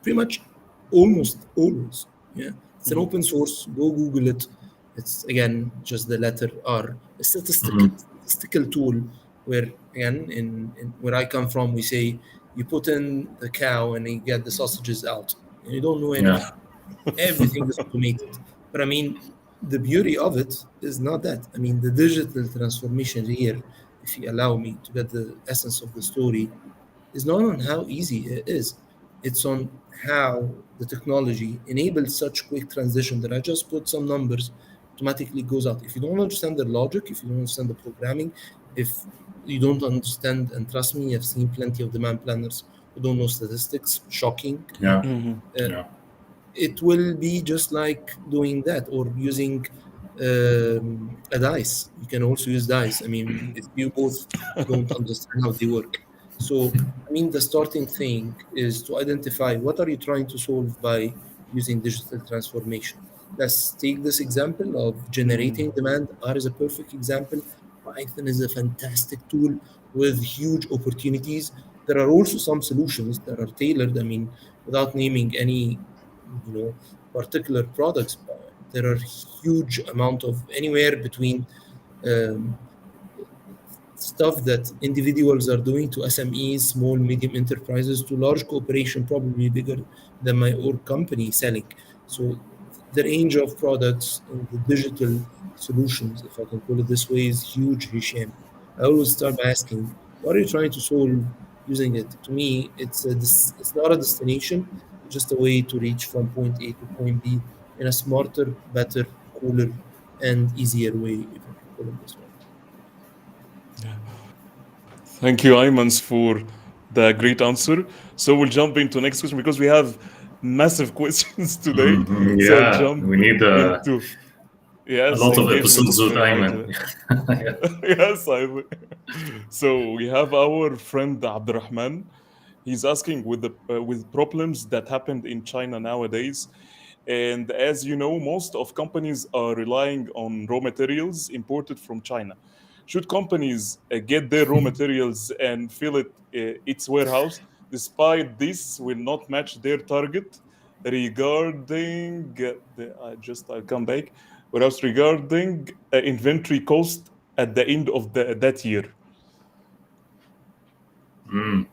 pretty much almost always. Yeah, it's an open source. Go Google it. It's again just the letter R. A statistical tool where again in where I come from, we say you put in the cow and you get the sausages out. And you don't know anything. Yeah. Everything is automated. But I mean, the beauty of it is not that. I mean, the digital transformation here, if you allow me to get the essence of the story, is not on how easy it is. It's on how the technology enables such quick transition that I just put some numbers, automatically goes out. If you don't understand the logic, if you don't understand the programming, if you don't understand, and trust me, I've seen plenty of demand planners who don't know statistics, shocking. Yeah, Yeah. uh, Yeah. it will be just like doing that or using a dice. You can also use dice. I mean, if you both don't understand how they work. So, I mean, the starting thing is to identify what are you trying to solve by using digital transformation. Let's take this example of generating demand. R is a perfect example. Python is a fantastic tool with huge opportunities. There are also some solutions that are tailored. I mean, without naming any particular products, but there are huge amount of anywhere between um, stuff that individuals are doing to SMEs, small medium enterprises, to large corporation, probably bigger than my own company selling. So the range of products in the digital solutions, if I can call it this way, is huge, Hisham. I always start by asking, what are you trying to solve using it? To me, it's not a destination, it's just a way to reach from point A to point B in a smarter, better, cooler, and easier way, if I can call it this way. Thank you, Aymans, for the great answer. So we'll jump into next question because we have massive questions today. So I'll Yeah. jump We need into a yes, lot of engagement episodes is with very high Ayman. today. Yeah. Yes, I will. So we have our friend Abdurrahman. He's asking with problems that happened in China nowadays. And as you know, most of companies are relying on raw materials imported from China. Should companies get their raw materials and fill its warehouse, despite this will not match their target regarding I'll come back. Whereas regarding inventory cost at the end of that year. Mm.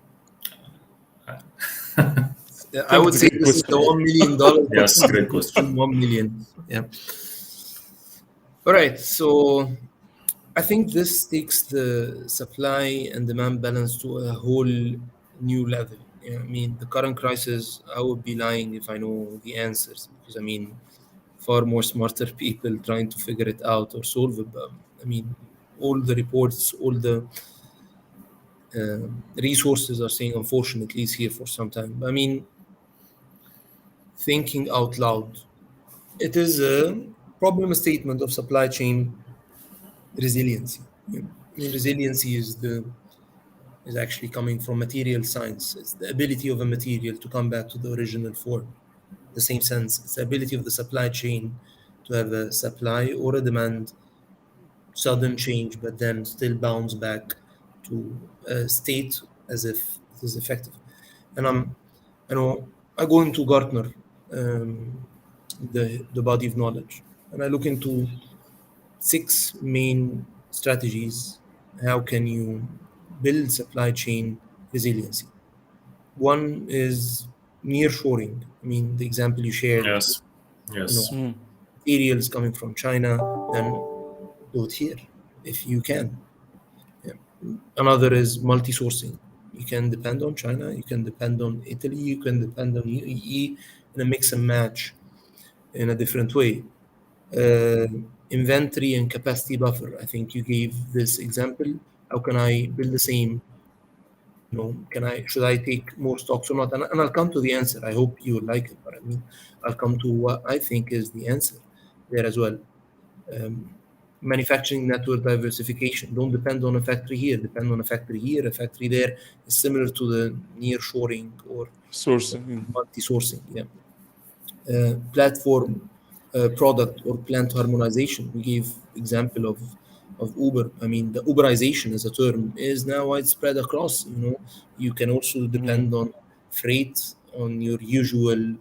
Yeah, I I think would it's a say great this is the question. $1 million Yes. question, Great the question. question 1 million. Yeah. All right. So I think this takes the supply and demand balance to a whole new level. Yeah, I mean, the current crisis, I would be lying if I know the answers, because I mean, far more smarter people trying to figure it out or solve it. But I mean, all the reports, all the resources are saying, unfortunately, it's here for some time. I mean, thinking out loud, it is a problem statement of supply chain resiliency. Yeah. I mean, resiliency is actually coming from material science. It's the ability of a material to come back to the original form. The same sense, it's the ability of the supply chain to have a supply or a demand sudden change, but then still bounce back to a state as if it is effective. And I know, I go into Gartner, the body of knowledge, and I look into 6 main strategies. How can you build supply chain resiliency? One is nearshoring. I mean, the example you shared, Yes. you know, Yes. materials coming from China, then do it here if you can. Yeah. Another is multi-sourcing. You can depend on China, you can depend on Italy, you can depend on UAE in a mix and match in a different way. Uh, Inventory and capacity buffer. I think you gave this example. How can I build the same? Can I should I take more stocks or not? And I'll come to the answer. I hope you will like it, but I mean, I'll come to what I think is the answer there as well. Um, Manufacturing network diversification. Don't depend on a factory here. Depend on a factory here. A factory there is similar to the near shoring or Sourcing. multi-sourcing. Yeah. Platform product or plant harmonization. We gave example of Uber. I mean, the Uberization as a term is now widespread across. You can also depend on freight on your usual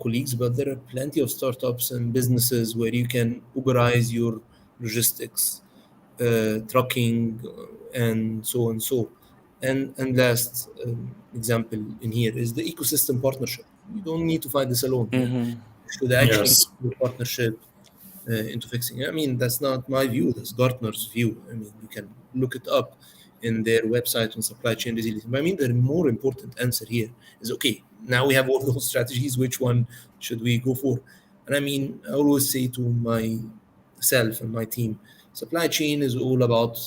colleagues, but there are plenty of startups and businesses where you can Uberize your logistics, trucking, and so on. And last example in here is the ecosystem partnership. You don't need to find this alone. Yeah, you should actually Yes. put partnership into fixing it. I mean, that's not my view. That's Gartner's view. I mean, you can look it up in their website on supply chain resilience. But I mean, the more important answer here is, okay, now we have all those strategies. Which one should we go for? And I mean, I always say to myself and my team, supply chain is all about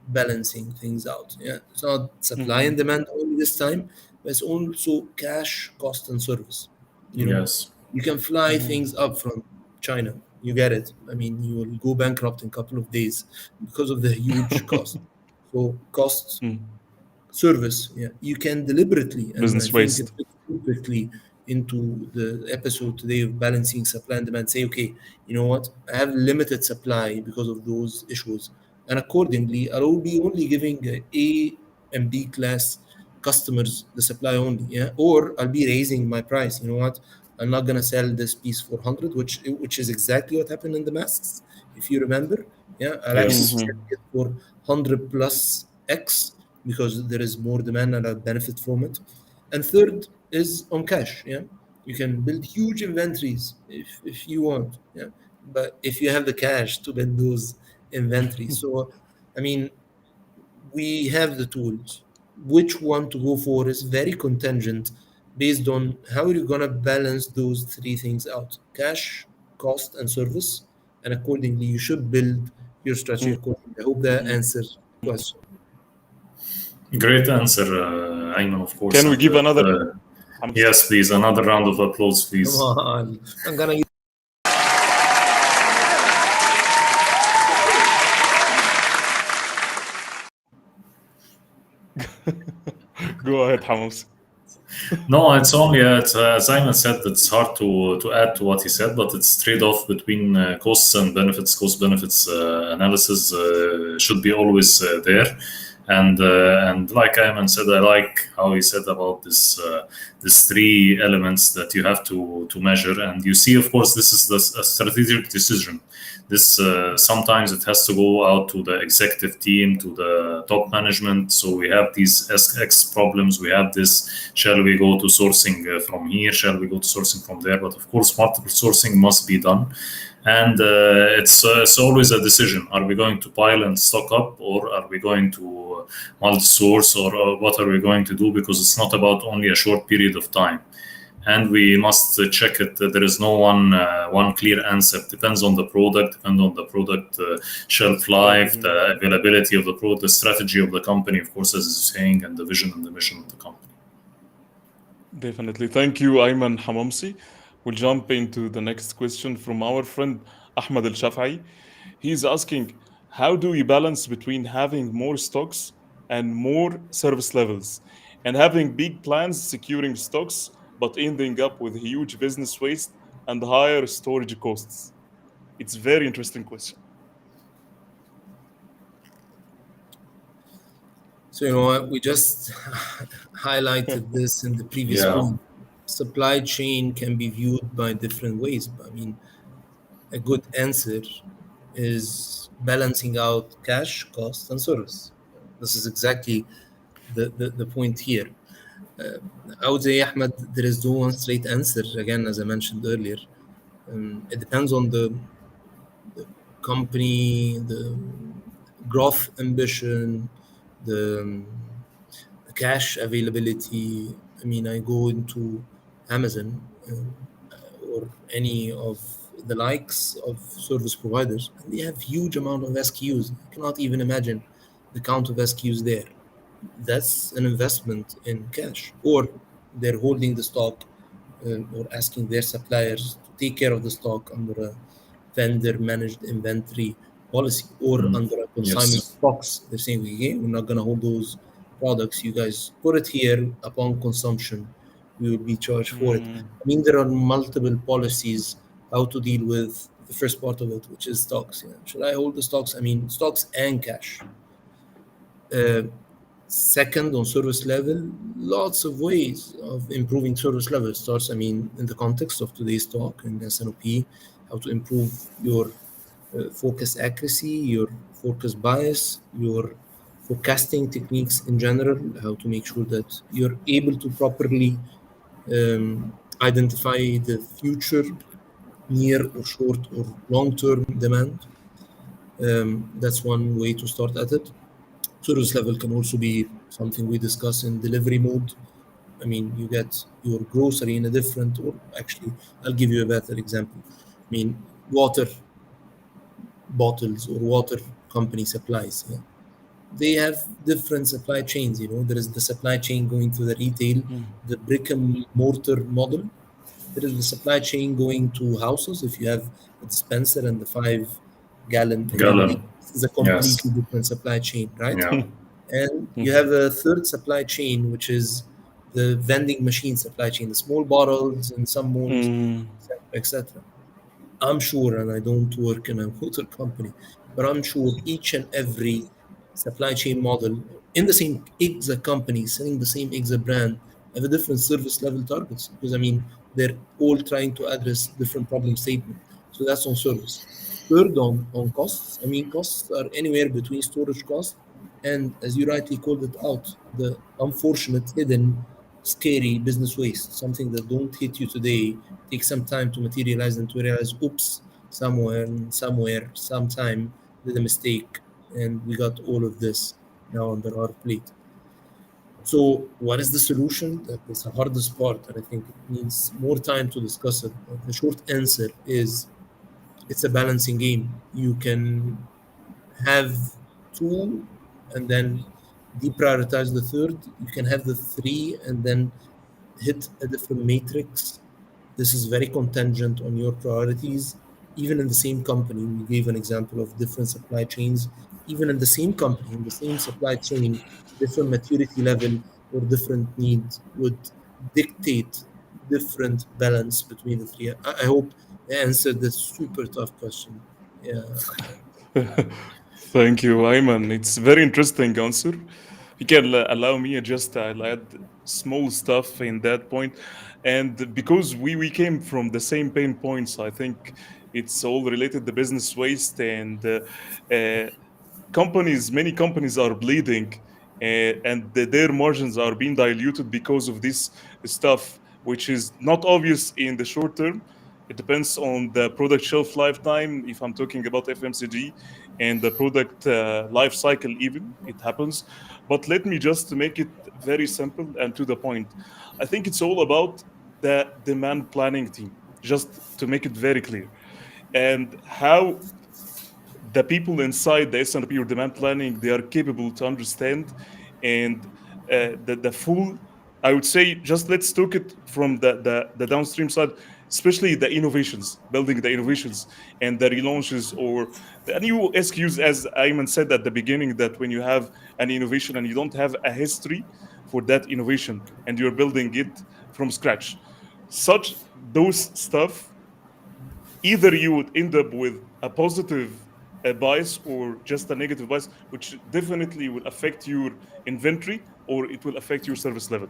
balancing things out. Yeah, it's not supply and demand only this time, but it's also cash, cost, and service. You know, Yes. you can fly things up from China. You get it. I mean, you will go bankrupt in a couple of days because of the huge cost. So cost, service. Yeah, you can deliberately, and I Business think it waste. fits perfectly into the episode today of balancing supply and demand. Say, okay, you know what? I have limited supply because of those issues, and accordingly, I will be only giving A and B class customers the supply only. Yeah, or I'll be raising my price. You know what? I'm not gonna sell this piece for 100, which is exactly what happened in the masks. If you remember, yeah, I'll actually Yes. sell it for 100 plus X because there is more demand and I benefit from it. And third is on cash. Yeah, you can build huge inventories if you want. Yeah, but if you have the cash to build those inventories, so I mean, we have the tools. Which one to go for is very contingent based on how you're going to balance those 3 things out: cash, cost, and service. And accordingly, you should build your strategy accordingly. I hope that answers the question. Great answer, Ayman, of course. Can we And give another? yes, please, another round of applause, Come please. on. I'm going to Go ahead, Hamamsy. No, it's only as Ayman said, it's hard to add to what he said, but it's trade-off between costs and benefits. Cost benefits analysis should be always there, and like Ayman said, I like how he said about this 3 elements that you have to measure, and you see, of course, this is a strategic decision. This sometimes it has to go out to the executive team, to the top management. So we have these SX problems. We have this: shall we go to sourcing from here? Shall we go to sourcing from there? But of course, multiple sourcing must be done. And it's always a decision: are we going to pile and stock up, or are we going to multi-source, or what are we going to do? Because it's not about only a short period of time, and we must check it. There is no one clear answer. Depends on the product, depends on the product shelf life, the availability of the product, the strategy of the company, of course, as you're saying, and the vision and the mission of the company. Definitely. Thank you, Ayman Hamamsy. We'll jump into the next question from our friend Ahmed El Shafai. He's asking, how do we balance between having more stocks and more service levels, and having big plans securing stocks, but ending up with huge business waste and higher storage costs? It's very interesting question. So, you know what, we just highlighted this in the previous Yeah. point. Supply chain can be viewed by different ways. I mean, a good answer is balancing out cash, cost, and service. This is exactly the point here. Uh, I would say, Ahmed, there is no one straight answer. Again, as I mentioned earlier, it depends on the company, the growth ambition, the cash availability. I mean, I go into Amazon or any of the likes of service providers, and they have huge amount of SKUs. I cannot even imagine the count of SKUs there. That's an investment in cash, or they're holding the stock, or asking their suppliers to take care of the stock under a vendor managed inventory policy, or under a consignment Yes. box. They're saying, okay, we're not going to hold those products. You guys put it here. Upon consumption, we will be charged for it. I mean, there are multiple policies how to deal with the first part of it, which is stocks. You know, should I hold the stocks? I mean, stocks and cash. Uh, Second, on service level, lots of ways of improving service level. Starts, I mean, in the context of today's talk in S&OP, how to improve your focus accuracy, your focus bias, your forecasting techniques in general, how to make sure that you're able to properly identify the future near or short or long-term demand. That's one way to start at it. Service level can also be something we discuss in delivery mode. I mean, you get your grocery in a different, or actually, I'll give you a better example. I mean, water bottles or water company supplies. Yeah? They have different supply chains. You know, there is the supply chain going to the retail, the brick and mortar model. There is the supply chain going to houses. If you have a dispenser and the 5 gallon LED, Gallon. this is a completely Yes. different supply chain, right? Yeah. And you have a third supply chain, which is the vending machine supply chain, the small bottles in some malls, etc. I'm sure, and I don't work in a water company, but I'm sure each and every supply chain model in the same exact company selling the same exact brand have a different service level targets, because I mean they're all trying to address different problem statement. So that's on service. Third, on costs. I mean, costs are anywhere between storage costs and, as you rightly called it out, the unfortunate hidden scary business waste, something that don't hit you today, take some time to materialize and to realize, oops, somewhere, sometime did a mistake, and we got all of this now under our plate. So, what is the solution? That's the hardest part, and I think it needs more time to discuss it. But the short answer is it's a balancing game. You can have two and then deprioritize the third. You can have the three and then hit a different matrix. This is very contingent on your priorities. Even in the same company, we gave an example of different supply chains. Even in the same company, in the same supply chain, different maturity level or different needs would dictate different balance between the three. I hope I answered this super tough question. Yeah, Ahmed. Thank you, Ayman. It's very interesting answer. You can allow me just I'll add small stuff in that point, and because we came from the same pain points, I think it's all related to business waste and uh, companies. Many companies are bleeding, and their margins are being diluted because of this stuff, which is not obvious in the short term, It depends on the product shelf lifetime. If I'm talking about FMCG and the product life cycle, even it happens. But let me just make it very simple and to the point. I think it's all about the demand planning team, just to make it very clear, and how the people inside the S&OP or demand planning, they are capable to understand and the full, I would say, just let's talk it from the downstream side, especially the innovations, building the innovations and the relaunches or the new SKUs, as Ayman said at the beginning, that when you have an innovation and you don't have a history for that innovation and you're building it from scratch, such those stuff, either you would end up with a positive bias or just a negative bias, which definitely will affect your inventory or it will affect your service level.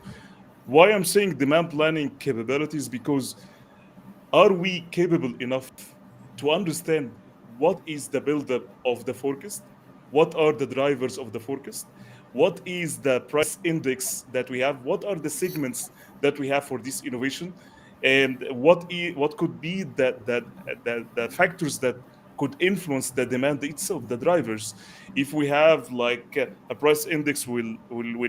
Why I'm saying demand planning capabilities? Because are we capable enough to understand what is the buildup of the forecast? What are the drivers of the forecast? What is the price index that we have? What are the segments that we have for this innovation? And what could be the factors that could influence the demand itself, the drivers? If we have like a price index will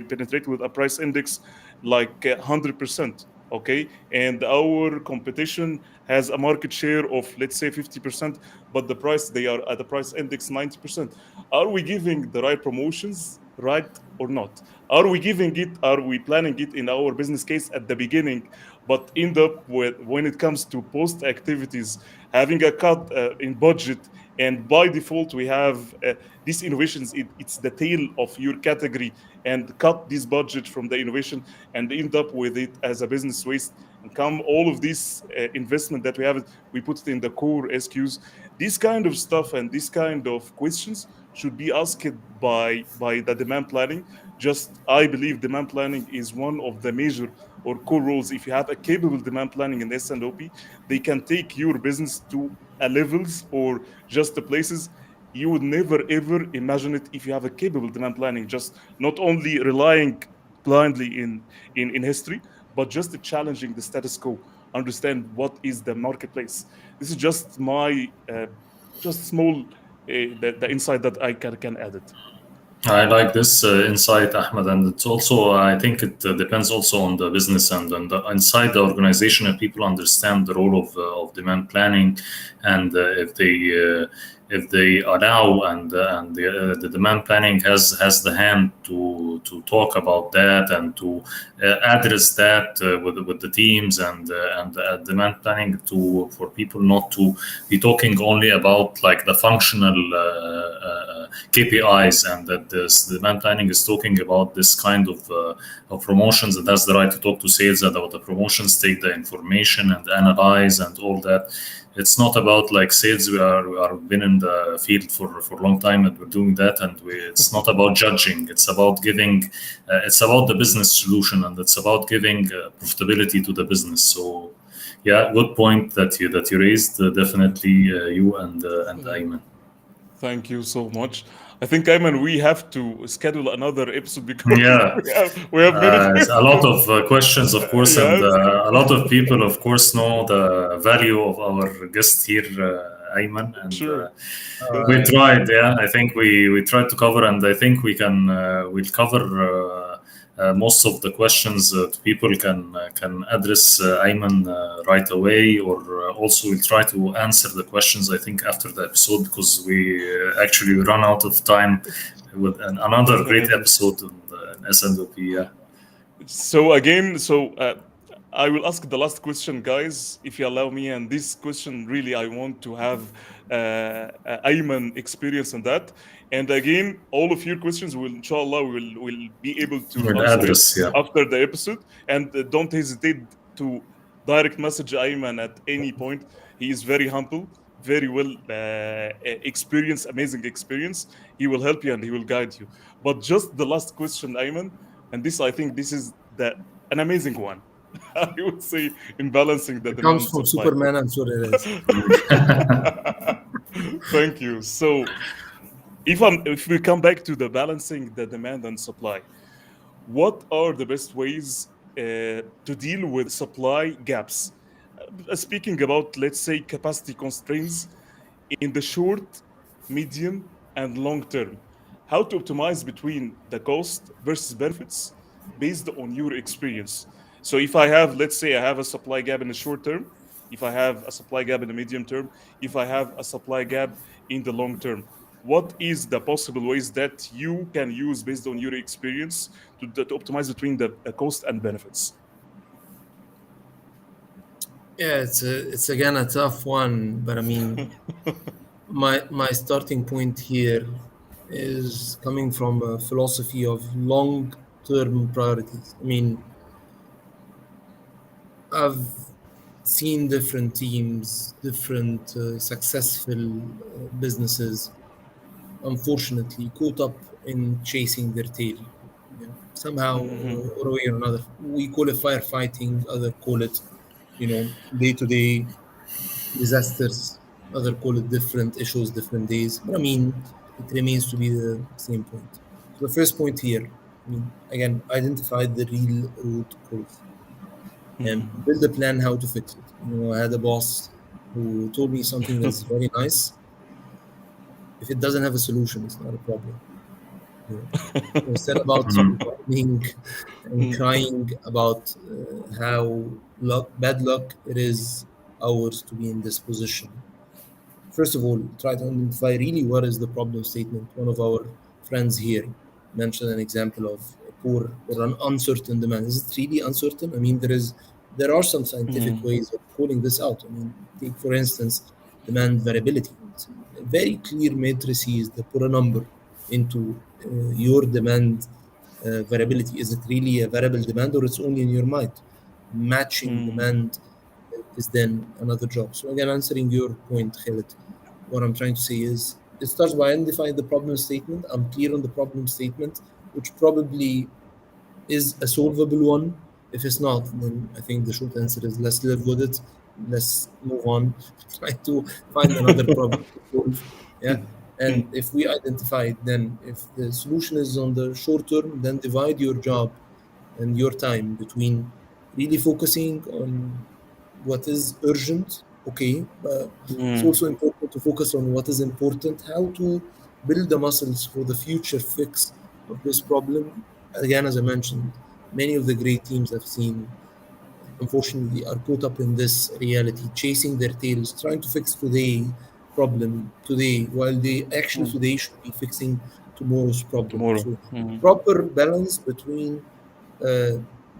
penetrate with a price index like 100%, okay, and our competition has a market share of let's say 50%, but the price, they are at the price index 90%, are we giving the right promotions, right or not? Are we giving it, are we planning it in our business case at the beginning, but end up with, when it comes to post activities, having a cut in budget, and by default we have these innovations, it's the tail of your category, and cut this budget from the innovation and end up with it as a business waste, and come all of this investment that we have, we put it in the core SQs. This kind of stuff and this kind of questions should be asked by the demand planning. Just I believe demand planning is one of the major or core roles. If you have a capable demand planning in S&OP, they can take your business to a levels or just the places you would never ever imagine it if you have a capable demand planning. Just not only relying blindly in history, but just challenging the status quo, understand what is the marketplace. This is just my just small the insight that I can add it. I like this insight, Ahmed, and it's also, I think it depends also on the business and inside the organization, if people understand the role of demand planning, and if they allow, and the demand planning has the hand to talk about that and to address that with the teams, and demand planning to, for people not to be talking only about like the functional KPIs, and that this demand planning is talking about this kind of promotions, and that's the right to talk to sales about the promotions, take the information and analyze and all that. It's not about like sales. We are been in the field for a long time, and we're doing that. And it's not about judging. It's about giving. It's about the business solution, and it's about giving profitability to the business. So, yeah, good point that you raised. Definitely, you and Ayman. Thank you so much. I think, Ayman, we have to schedule another episode because Yeah, we have many a lot of questions, of course, and yes, a lot of people, of course, know the value of our guest here, Ayman, and sure. we tried. Yeah, I think we tried to cover, and I think we'll cover most of the questions that people can address Ayman right away, or also we'll try to answer the questions, I think, after the episode, because we actually run out of time with another great Definitely. episode on the S&OP. Yeah. So again, I will ask the last question, guys, if you allow me. And this question, really, I want to have Ayman experience on that. And again, all of your questions will, inshallah, will be able to With answer it address, yeah. after the episode. And don't hesitate to direct message Ayman at any point. He is very humble, very well experienced, amazing experience. He will help you and he will guide you. But just the last question, Ayman, and this, I think this is an amazing one. I would say in balancing the It comes demand from supply. Superman, and so it is. Thank you. So if we come back to the balancing the demand and supply, what are the best ways to deal with supply gaps? speaking about, let's say, capacity constraints in the short, medium, and long term. How to optimize between the cost versus benefits based on your experience. So if I have, let's say, I have a supply gap in the short term, if I have a supply gap in the medium term, if I have a supply gap in the long term, what is the possible ways that you can use based on your experience to optimize between the cost and benefits? Yeah, it's again a tough one, but I mean, my starting point here is coming from a philosophy of long-term priorities. I mean, I've seen different teams, different successful businesses, unfortunately, caught up in chasing their tail. Somehow, or a way or another, we call it firefighting, other call it, day-to-day disasters. Other call it different issues, different days. But I mean, it remains to be the same point. So the first point here, I mean, again, identify the real root cause and build a plan how to fix it. I had a boss who told me something that's very nice. If it doesn't have a solution, it's not a problem. Instead about complaining and crying about how bad luck it is ours to be in this position. First of all, try to identify really what is the problem statement. One of our friends here mentioned an example of a poor or an uncertain demand. Is it really uncertain? I mean, there are some scientific ways of calling this out. I mean, take for instance demand variability. It's very clear matrices that put a number into your demand variability. Is it really a variable demand or it's only in your mind? Matching demand is then another job. So again, answering your point, Khaled, what I'm trying to say is it starts by identifying the problem statement. I'm clear on the problem statement, which probably is a solvable one. If it's not, then I think the short answer is let's live with it. Let's move on. Try to find another problem to solve. Yeah. And if we identify it, then if the solution is on the short term, then divide your job and your time between really focusing on what is urgent, okay, but it's also important to focus on what is important, how to build the muscles for the future fix of this problem. Again, as I mentioned, many of the great teams I've seen, unfortunately, are caught up in this reality, chasing their tails, trying to fix today problem today, while they actually today should be fixing tomorrow's problem. Tomorrow. So proper balance between uh,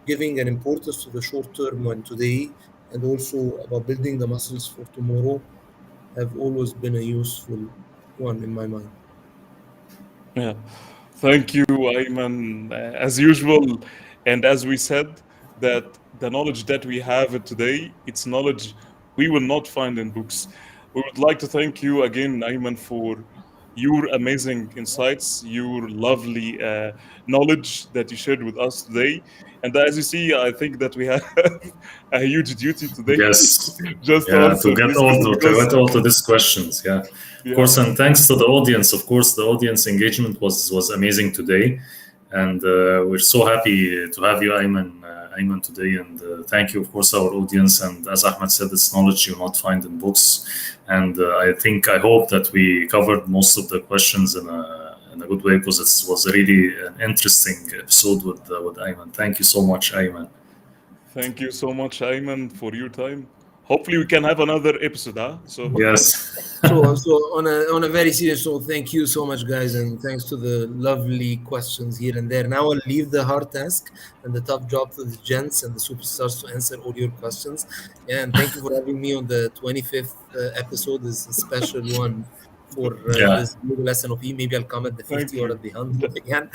giving an importance to the short term and today, and also about building the muscles for tomorrow, have always been a useful one in my mind. Yeah. Thank you, Ayman. As usual, and as we said, that the knowledge that we have today, it's knowledge we will not find in books. We would like to thank you again, Ayman, for your amazing insights, your lovely knowledge that you shared with us today. And as you see, I think that we have a huge duty today Yes. just to Yeah, answer this question to because, get all to these questions. Yeah. Of yeah, course, and thanks to the audience. Of course, the audience engagement was amazing today, and we're so happy to have you, Ayman, today. And thank you, of course, our audience. And as Ahmed said, it's knowledge you'll not find in books. And I hope that we covered most of the questions in a good way because it was really an interesting episode with Ayman. Thank you so much, Ayman. thank you so much, Ayman, for your time. Hopefully, we can have another episode, huh? So, Yes. So on a very serious note, thank you so much, guys, and thanks to the lovely questions here and there. Now I'll leave the hard task and the tough job to the gents and the superstars to answer all your questions. Yeah, and thank you for having me on the 25th episode. This is a special one for Yeah. this new S&OP. Maybe I'll come at the thank 50 or you. at the 100 again.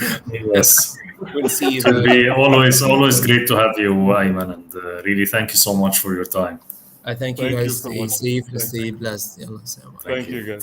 Yes. We'll see. It will be always great to have you, Ayman, and really thank you so much for your time. I thank you Thank you guys. so Stay much. safe. Thank, Stay blessed. Yalla, salam alaikum. Thank thank you, you. guys.